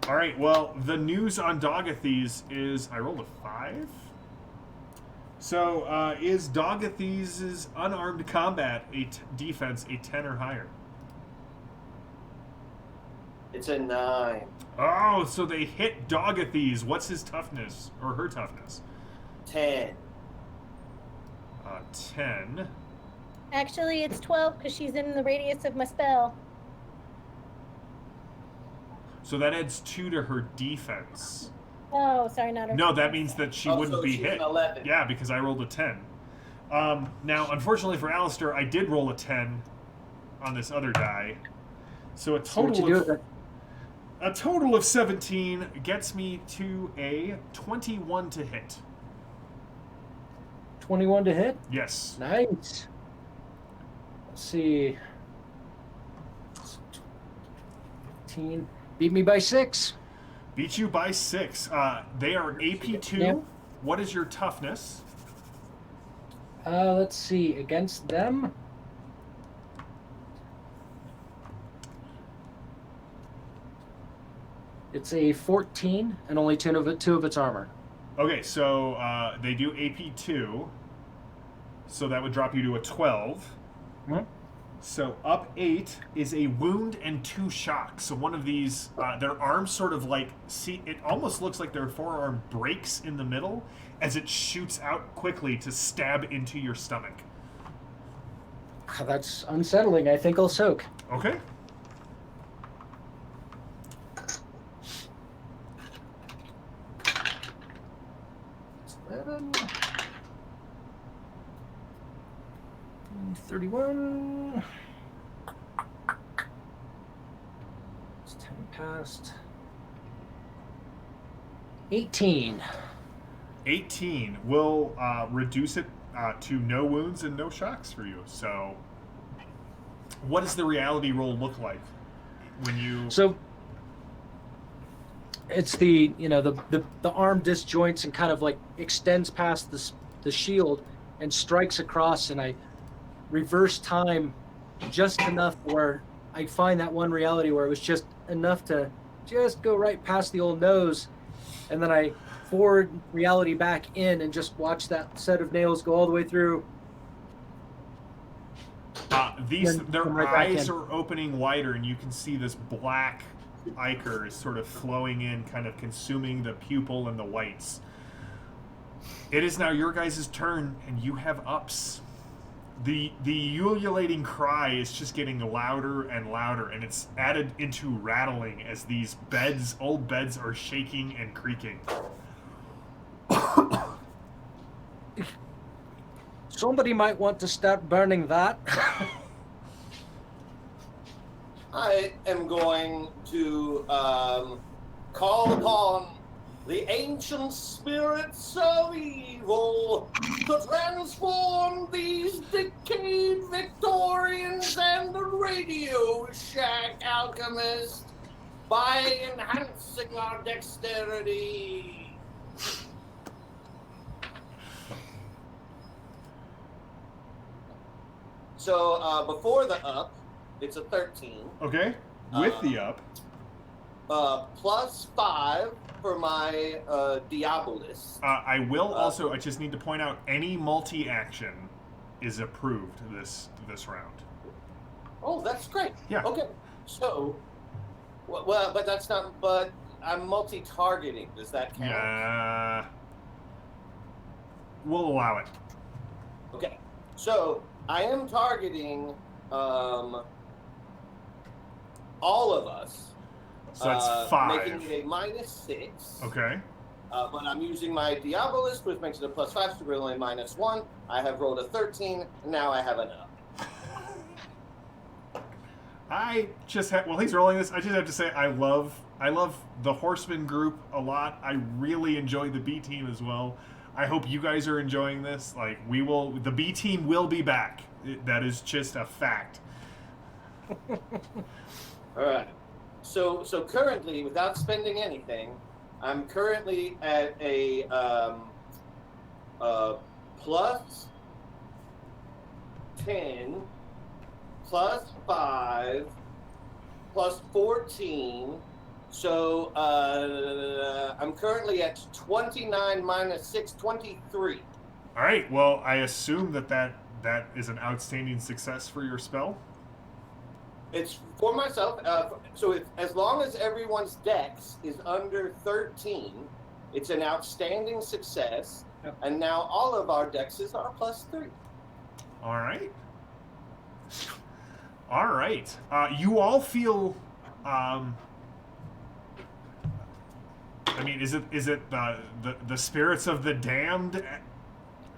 All right, well, the news on Dogathes is I rolled a 5. So, is Dogathes' unarmed combat defense a 10 or higher? It's a 9. Oh, so they hit Dogathes. What's his toughness or her toughness? 10. 10. Actually, it's 12 because she's in the radius of my spell. So that adds 2 to her defense. Oh, sorry, not her. No, that means that she wouldn't so be she's hit. an 11. Yeah, because I rolled a 10. Now, unfortunately for Alistair, I did roll a 10 on this other die. So What you do with it? a total of 17 gets me to a 21 to hit. 21 to hit. Yes. Nice. Let's see. 15. Beat me by 6. Beat you by 6. They are AP2. Yeah. What is your toughness? Let's see. Against them, It's a 14 and only two of its armor. Okay, so they do AP2, so that would drop you to a 12. Mhm. So up 8 is a wound and 2 shocks. So one of these, their arms sort of like, see, it almost looks like their forearm breaks in the middle as it shoots out quickly to stab into your stomach. That's unsettling. I think I'll soak. Okay. It's 11. 31. It's 10 past. 18. 18 will reduce it to no wounds and no shocks for you. So, what does the reality roll look like when you? So it's the arm disjoints and kind of like extends past the shield and strikes across, and I reverse time just enough where I find that one reality where it was just enough to just go right past the old nose, and then I forward reality back in and just watch that set of nails go all the way through. Their come right back eyes in. are opening wider, and you can see this black ichor is sort of flowing in, kind of consuming the pupil and the whites. It is now your guys' turn, and you have ups. The ululating cry is just getting louder and louder, and it's added into rattling as these old beds are shaking and creaking. Somebody might want to start burning that. I am going to call upon the ancient spirits of evil to transform these decayed Victorians and the Radio Shack alchemist by enhancing our dexterity. So before the up, it's a 13. Okay, with the up. Plus 5 for my Diabolist. I will also. I just need to point out any multi-action is approved this round. Oh, that's great. Yeah. Okay. So, well, but that's not. But I'm multi-targeting. Does that count? Yeah. We'll allow it. Okay. So I am targeting all of us. So that's 5. Making it a -6. Okay. But I'm using my Diabolist, which makes it a +5, so we're only -1. I have rolled a 13, and now I have an up. I just have. Well, he's rolling this. I just have to say, I love the Horseman group a lot. I really enjoy the B team as well. I hope you guys are enjoying this. Like, the B team will be back. That is just a fact. All right. So currently, without spending anything, I'm currently at a plus 10, plus 5, plus 14. So I'm currently at 29 minus 6, 23. All right. Well, I assume that is an outstanding success for your spell. It's for myself. So as long as everyone's dex is under 13, it's an outstanding success. Yep. And now all of our dexes are +3. All right. All right. You all feel. I mean, is it the spirits of the damned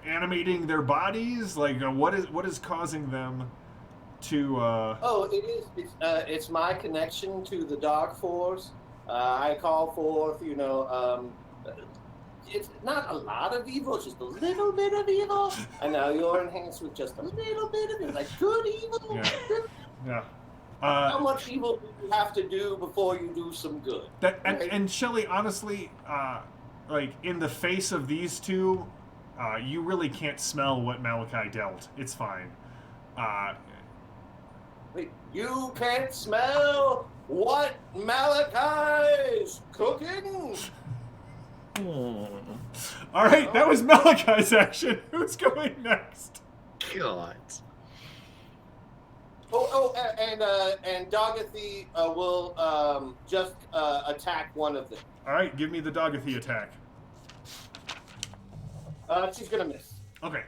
animating their bodies? Like, what is causing them to? Oh, it is. It's my connection to the dark force. I call forth, it's not a lot of evil, just a little bit of evil. And now you're enhanced with just a little bit of it, like good evil. Yeah. How much evil do you have to do before you do some good? And Shelley, honestly, like in the face of these two, you really can't smell what Malachi dealt. It's fine. Wait, you can't smell what Malachi's cooking? All right, that was Malachi's action. Who's going next? God. And Dogathy will just attack one of them. All right, give me the Dogathy attack. She's gonna miss. Okay.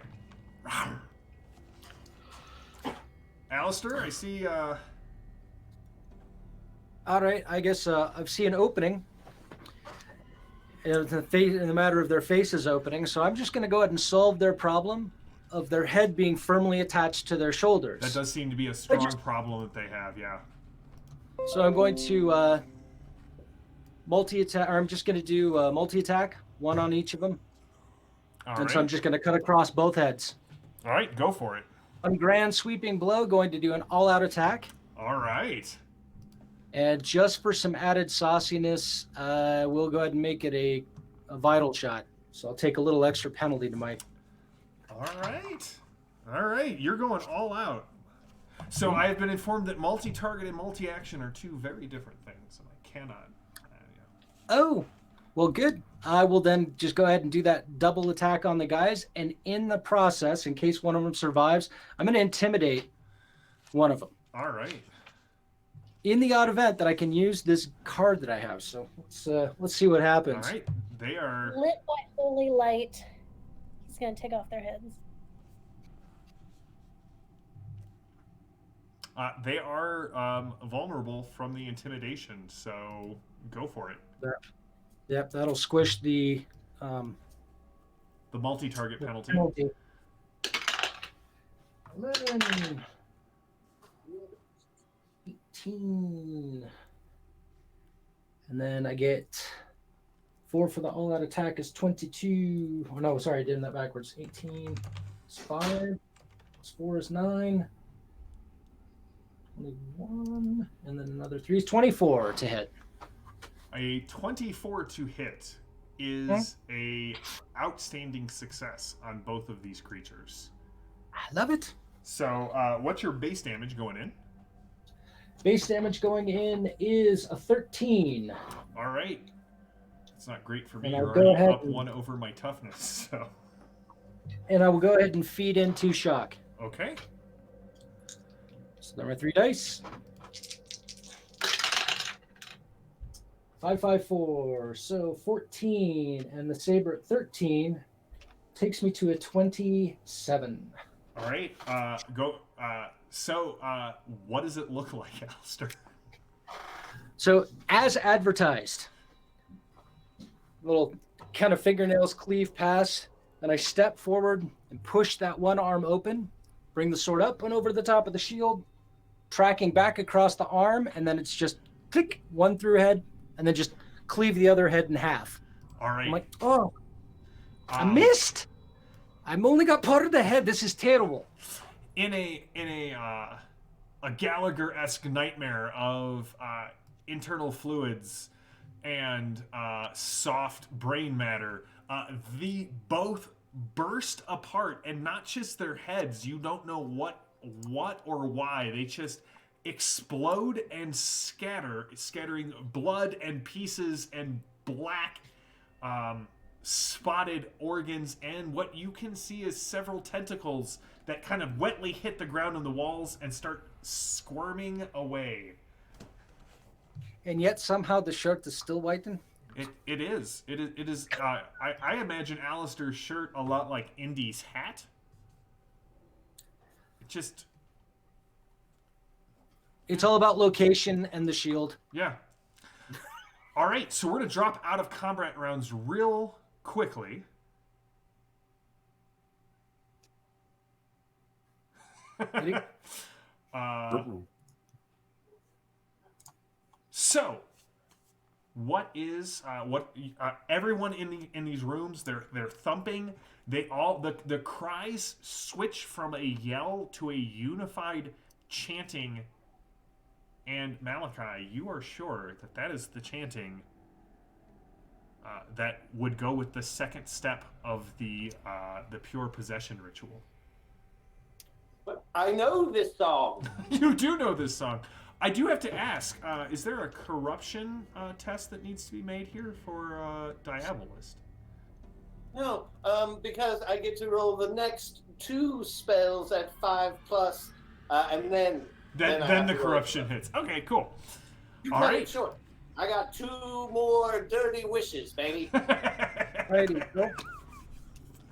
Alistair, I see. All right, I guess I see an opening. In the matter of their faces opening, so I'm just going to go ahead and solve their problem of their head being firmly attached to their shoulders. That does seem to be a strong problem that they have, yeah. So I'm going to multi-attack, or I'm just going to do multi-attack, one on each of them. All And right. so I'm just going to cut across both heads. All right, go for it. One grand sweeping blow, going to do an all-out attack. All right. And just for some added sauciness, we'll go ahead and make it a vital shot. So I'll take a little extra penalty to my... All right. All right, you're going all out. So I have been informed that multi-target and multi-action are two very different things, and I cannot... Oh, well, good. I will then just go ahead and do that double attack on the guys. And in the process, in case one of them survives, I'm going to intimidate one of them. All right. In the odd event that I can use this card that I have. So let's see what All happens. right. They are... Lit by holy light. He's gonna take off their heads. They are vulnerable from the intimidation, so go for it. Yep, that'll squish the multi-target penalty. penalty. 11, 18, and then I get 4 for the all-out attack is 22. Oh no, sorry, I did that backwards. 18 is 5. Plus 4 is 9. 21, and then another 3 is 24 to hit. A 24 to hit is a outstanding success on both of these creatures. I love it. So, what's your base damage going in? Base damage going in is a 13. All right. It's not great for me. And I'll You're go already ahead up and- 1 over my toughness. So, And I will go ahead and feed into shock. okay. So there are 3 dice. 5, 5, 4. So 14. And the saber at 13 takes me to a 27. All right. Go. So, what does it look like, Alistair? So as advertised, little kind of fingernails cleave past, and I step forward and push that one arm open, bring the sword up and over the top of the shield, tracking back across the arm, and then it's just click, one through head, and then just cleave the other head in half. All right. I'm like, oh, I missed. I'm only got part of the head. This is terrible. In a Gallagher-esque nightmare of internal fluids and soft brain matter, the both burst apart, and not just their heads. You don't know what or why. They just explode and scattering blood and pieces and black spotted organs, and what you can see is several tentacles that kind of wetly hit the ground on the walls and start squirming away. And yet somehow the shirt is still whitened. It is. I imagine Alistair's shirt a lot like Indy's hat. It's all about location and the shield. Yeah. All right, so we're going to drop out of combat rounds real quickly. So, what is everyone in these rooms? They're thumping. They all the cries switch from a yell to a unified chanting. And Malachi, you are sure that is the chanting that would go with the second step of the pure possession ritual. But I know this song. You do know this song. I do have to ask, is there a corruption test that needs to be made here for Diabolist? No, because I get to roll the next 2 spells at 5+, and then Then the corruption hits. Okay, cool. You All cut right. it short. I got 2 more dirty wishes, baby. Righty, well,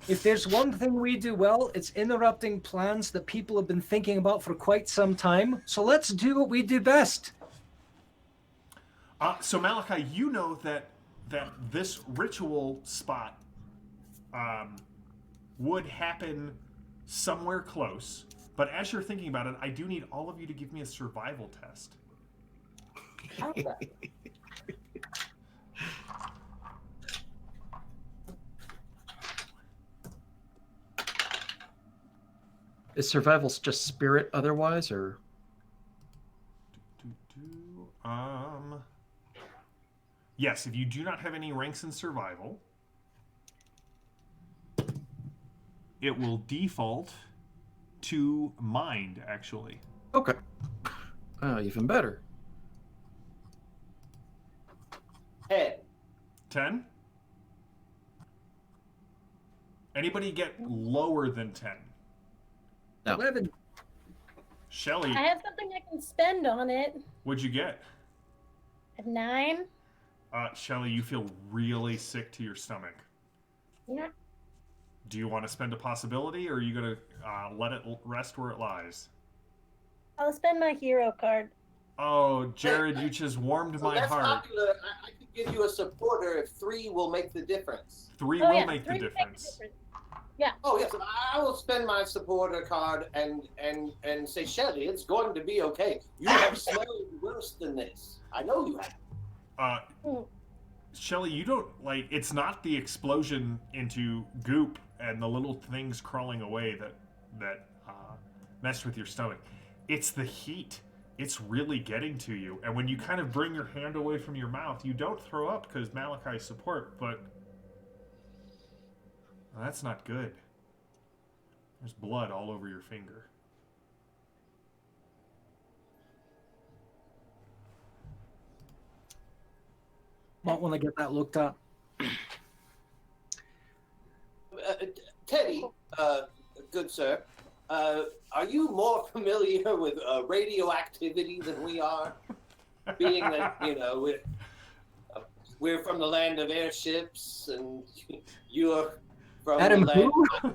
if there's one thing we do well, it's interrupting plans that people have been thinking about for quite some time. So let's do what we do best. So Malachi, you know that this ritual spot would happen somewhere close, but as you're thinking about it, I do need all of you to give me a survival test. Is survival's just spirit otherwise, or? Yes, if you do not have any ranks in survival, it will default to mind, actually. Okay. Even better. 10. Anybody get lower than 10? No. 11. Shelly, I have something I can spend on it. what'd you get? A 9. Shelly, you feel really sick to your stomach. Yeah. Do you want to spend a possibility, or are you going to let it rest where it lies? I'll spend my hero card. Oh, Jared, you just warmed my that's heart. popular. I could give you a supporter if 3 will make the difference. 3 Oh, will yeah, make the 3 will difference. Oh yes, I will spend my supporter card and say, Shelly, it's going to be okay. You have smelled worse than this. I know you have. Shelly, you don't, it's not the explosion into goop and the little things crawling away that mess with your stomach. It's the heat. It's really getting to you. And when you kind of bring your hand away from your mouth, you don't throw up because Malachi's support, but well, that's not good. There's blood all over your finger. Might want to get that looked up. Teddy, good sir, are you more familiar with radioactivity than we are? Being that, we're from the land of airships and you're from Adam, the land... who?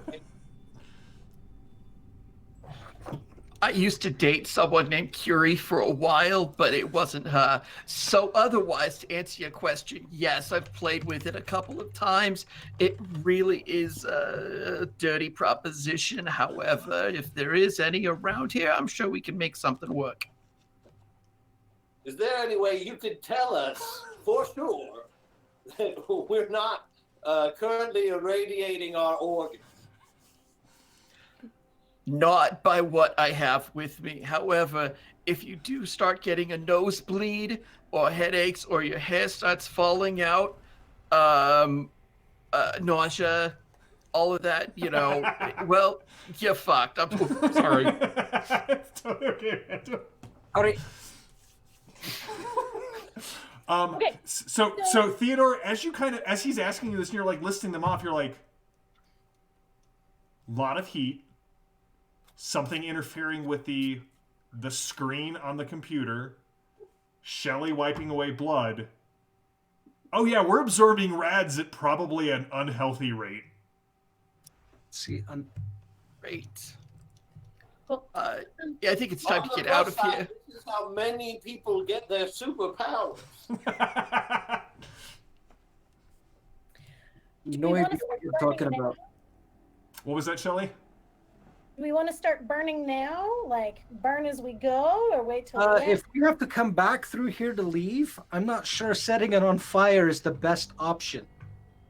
I used to date someone named Curie for a while, but it wasn't her. So otherwise, to answer your question, yes, I've played with it a couple of times. It really is a dirty proposition. However, if there is any around here, I'm sure we can make something work. Is there any way you could tell us for sure that we're not currently irradiating our organs? Not by what I have with me. However, if you do start getting a nosebleed or headaches or your hair starts falling out, nausea, all of that, well, you're fucked. I'm sorry. It's totally okay, man. All right. Okay. So Theodore, as he's asking you this, and you're listing them off, you're like, lot of heat, something interfering with the screen on the computer, Shelly wiping away blood. Oh yeah, we're absorbing rads at probably an unhealthy rate. See, Great. Well, Yeah, I think it's time to get out of here. This is how many people get their superpowers. no idea what you're talking about. What was that, Shelly? Do we want to start burning now? Like, burn as we go, or wait till the end? If we have to come back through here to leave, I'm not sure setting it on fire is the best option.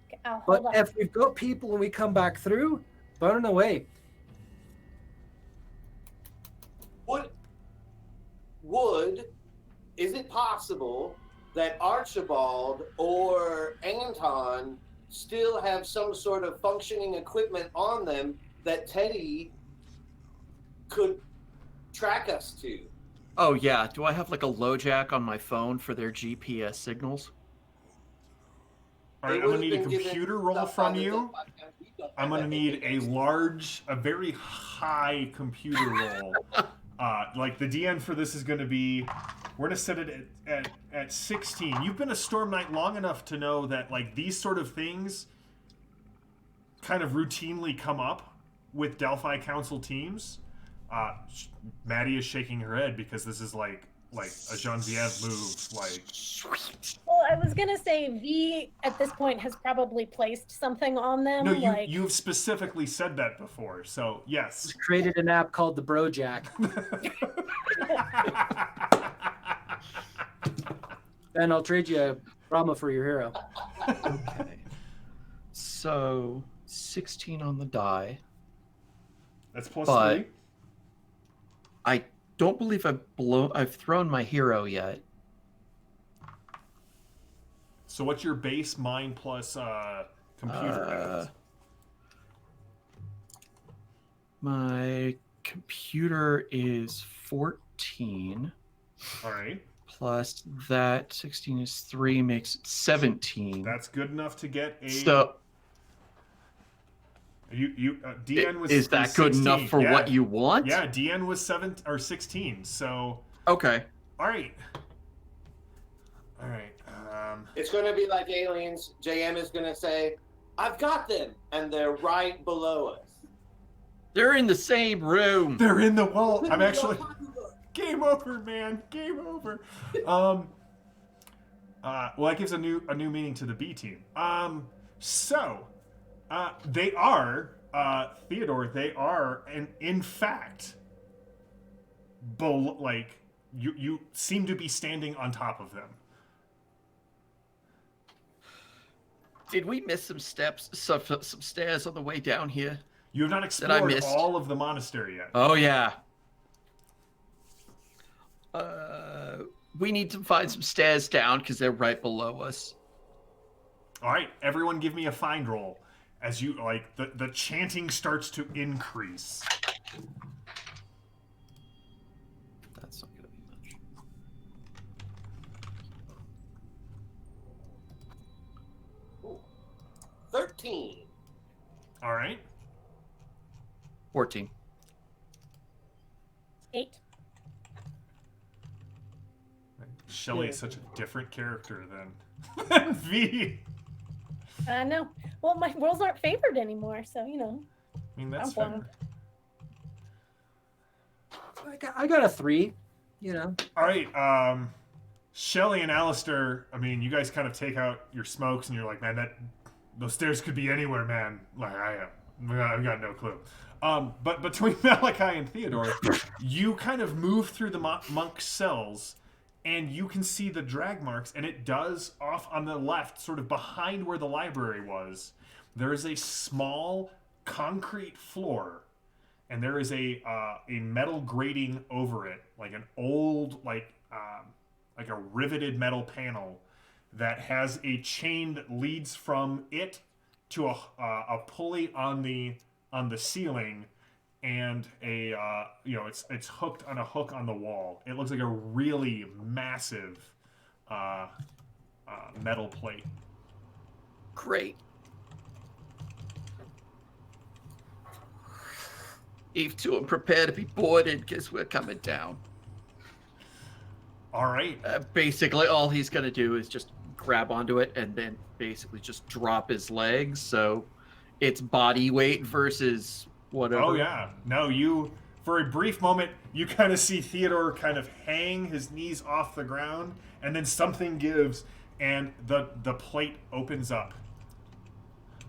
Okay, hold But on. if we've got people and we come back through, burn away. Is it possible that Archibald or Anton still have some sort of functioning equipment on them that Teddy could track us to? Oh yeah, do I have like a low jack on my phone for their GPS signals? All right, They I'm would gonna have need a been given computer roll stuff from by the you. Delphi Council. We don't I'm have gonna need anything a very high computer roll. Like the DN for this is gonna be, we're gonna set it at 16. You've been a Storm Knight long enough to know that like these sort of things kind of routinely come up with Delphi Council teams. Maddie is shaking her head because this is like a Genevieve move. Like, Well, I was gonna say V at this point has probably placed something on them. no, like you've specifically said that before, so yes. Just created an app called the Brojack. Ben, I'll trade you Brahma for your hero. Okay. So 16 on the die. That's plus But- 3. I don't believe I've thrown my hero yet. So what's your base mine plus computer? Uh, my computer is 14. All right, Plus that 16 is 3, makes it 17. that's good enough to get a. So DN was is that good 16. enough for Yeah. what you want? Yeah, DN was 7 or 16. So Okay. all right. It's going to be like aliens. JM is going to say, I've got them. And they're right below us. They're in the same room. They're in the wall. I'm actually. Game over, man. Game over. Well, that gives a new meaning to the B team. They are Theodore. They are, and in fact, like you seem to be standing on top of them. Did we miss some steps, some stairs on the way down here? You have not explored missed? all of the monastery yet. Oh yeah. We need to find some stairs down because they're right below us. All right, everyone, give me a find roll as you like the chanting starts to increase. That's not gonna be much. 13. All right. 14. 8. Shelly is such a different character than V. No. Well, my rolls aren't favored anymore, so you know. I mean, that's I'm fair. fine. I got a 3, you know. All right, Shelly and Alistair, I mean, you guys kind of take out your smokes and you're like, man, those stairs could be anywhere, man. Like, I've got no clue. But between Malachi and Theodore, you kind of move through the monk's cells and you can see the drag marks, and it does off on the left, sort of behind where the library was. There is a small concrete floor, and there is a metal grating over it, like an old, like a riveted metal panel that has a chain that leads from it to a pulley on the ceiling, and it's hooked on a hook on the wall. It looks like a really massive metal plate. Great. Eve 2, I'm prepared to be boarded because we're coming down. All right. Basically, all he's going to do is just grab onto it and then basically just drop his legs. So it's body weight versus whatever. Oh, yeah. No, you, for a brief moment, you kind of see Theodore kind of hang his knees off the ground, and then something gives, and the plate opens up.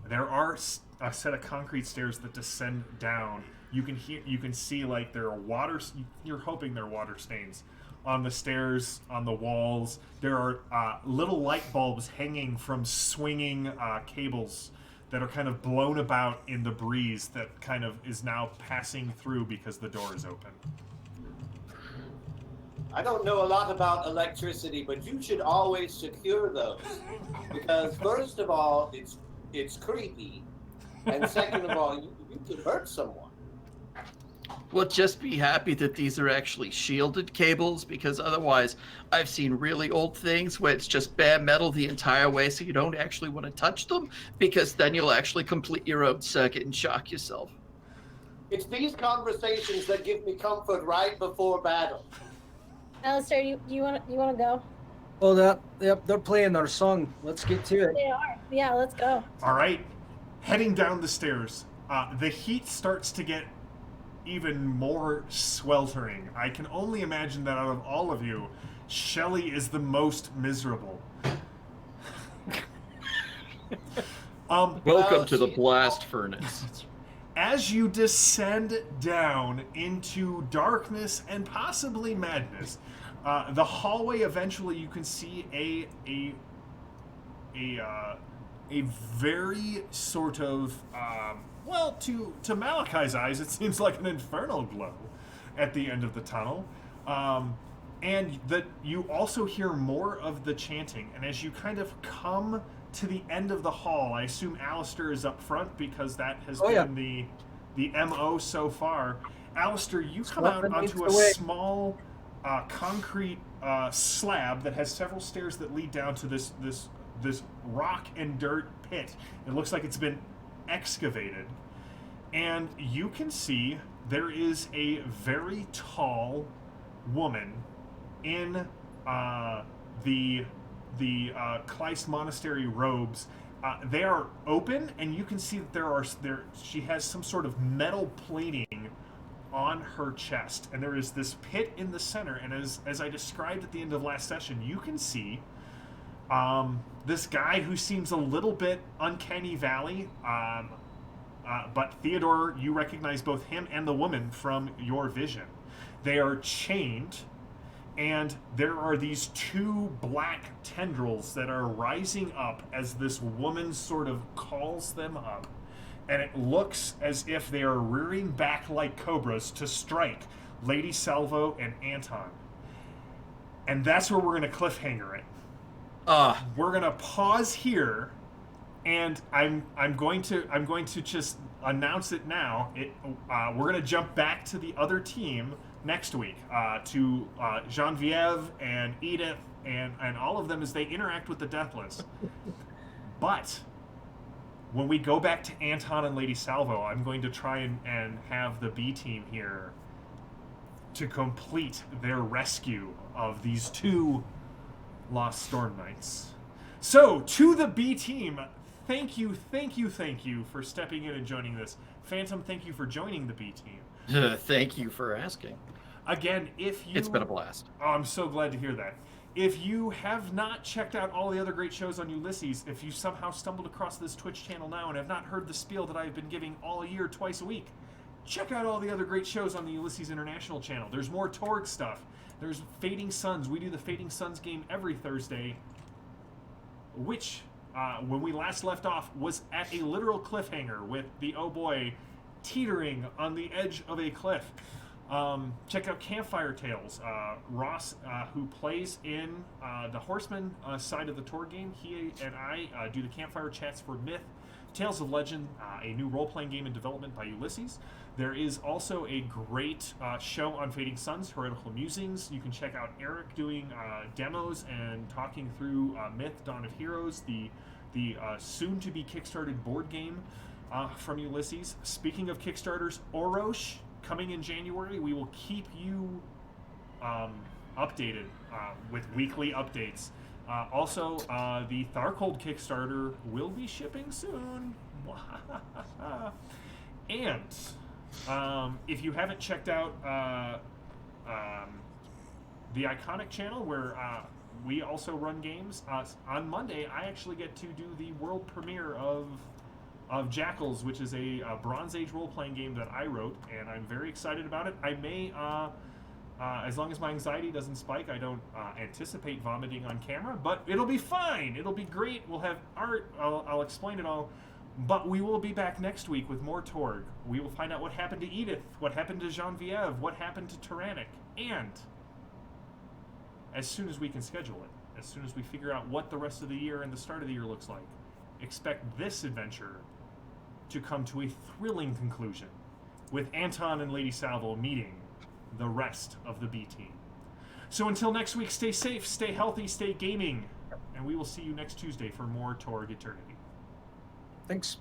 There are a set of concrete stairs that descend down. You can see like there are you're hoping there are water stains on the stairs, on the walls. There are little light bulbs hanging from swinging cables that are kind of blown about in the breeze that kind of is now passing through because the door is open. I don't know a lot about electricity, but you should always secure those. Because first of all, it's creepy. And second of all, you could hurt someone. Well, just be happy that these are actually shielded cables, because otherwise I've seen really old things where it's just bare metal the entire way, so you don't actually want to touch them, because then you'll actually complete your own circuit and shock yourself. It's these conversations that give me comfort right before battle. Alistair, you want to go? Well, they're playing our song. Let's get to it. They are. Yeah, let's go. All right, heading down the stairs. The heat starts to get even more sweltering. I can only imagine that out of all of you, Shelley is the most miserable. Welcome to the blast furnace. As you descend down into darkness and possibly madness, the hallway eventually you can see a very sort of well, to Malachi's eyes, it seems like an infernal glow at the end of the tunnel. And that you also hear more of the chanting. And as you kind of come to the end of the hall, I assume Alistair is up front because that has been the MO so far. Alistair, you come out onto a small concrete slab that has several stairs that lead down to this rock and dirt pit. It looks like it's been excavated, and you can see there is a very tall woman in the Kleist monastery robes. They are open, and you can see that she has some sort of metal plating on her chest, and there is this pit in the center. And as I described at the end of last session, you can see this guy who seems a little bit uncanny valley, but Theodore, you recognize both him and the woman from your vision. They are chained, and there are these two black tendrils that are rising up as this woman sort of calls them up, and it looks as if they are rearing back like cobras to strike Lady Salvo and Anton. And that's where we're going to cliffhanger it. We're gonna pause here, and I'm going to just announce it now. We're gonna jump back to the other team next week, to Genevieve and Edith and all of them as they interact with the Deathless. But when we go back to Anton and Lady Salvo, I'm going to try and have the B team here to complete their rescue of these two Lost Storm Knights. So, to the B team, thank you for stepping in and joining this. Phantom, thank you for joining the B team. Thank you for asking. Again, it's been a blast. Oh, I'm so glad to hear that. If you have not checked out all the other great shows on Ulysses, if you somehow stumbled across this Twitch channel now and have not heard the spiel that I've been giving all year, twice a week, check out all the other great shows on the Ulysses International channel. There's more Torg stuff. There's Fading Suns. We do the Fading Suns game every Thursday, which, when we last left off, was at a literal cliffhanger with the oh boy teetering on the edge of a cliff. Check out Campfire Tales. Ross, who plays in the Horseman side of the Torg game, he and I do the Campfire Chats for Myth, Tales of Legend, a new role-playing game in development by Ulysses. There is also a great show on Fading Suns, Heretical Musings. You can check out Eric doing demos and talking through Myth, Dawn of Heroes, the soon-to-be Kickstarted board game from Ulysses. Speaking of Kickstarters, Orosh, coming in January. We will keep you updated with weekly updates. Also, the Tharcold Kickstarter will be shipping soon. And if you haven't checked out the Iconic channel, where we also run games, on Monday I actually get to do the world premiere of Jackals, which is a Bronze Age role-playing game that I wrote, and I'm very excited about it. I may, as long as my anxiety doesn't spike, I don't anticipate vomiting on camera, but it'll be fine. It'll be great. We'll have art. I'll explain it all. But we will be back next week with more Torg. We will find out what happened to Edith, what happened to Genevieve, what happened to Tyrannic, and as soon as we can schedule it, as soon as we figure out what the rest of the year and the start of the year looks like, expect this adventure to come to a thrilling conclusion with Anton and Lady Salvo meeting the rest of the B team. So until next week, stay safe, stay healthy, stay gaming, and we will see you next Tuesday for more Torg Eternity. Thanks.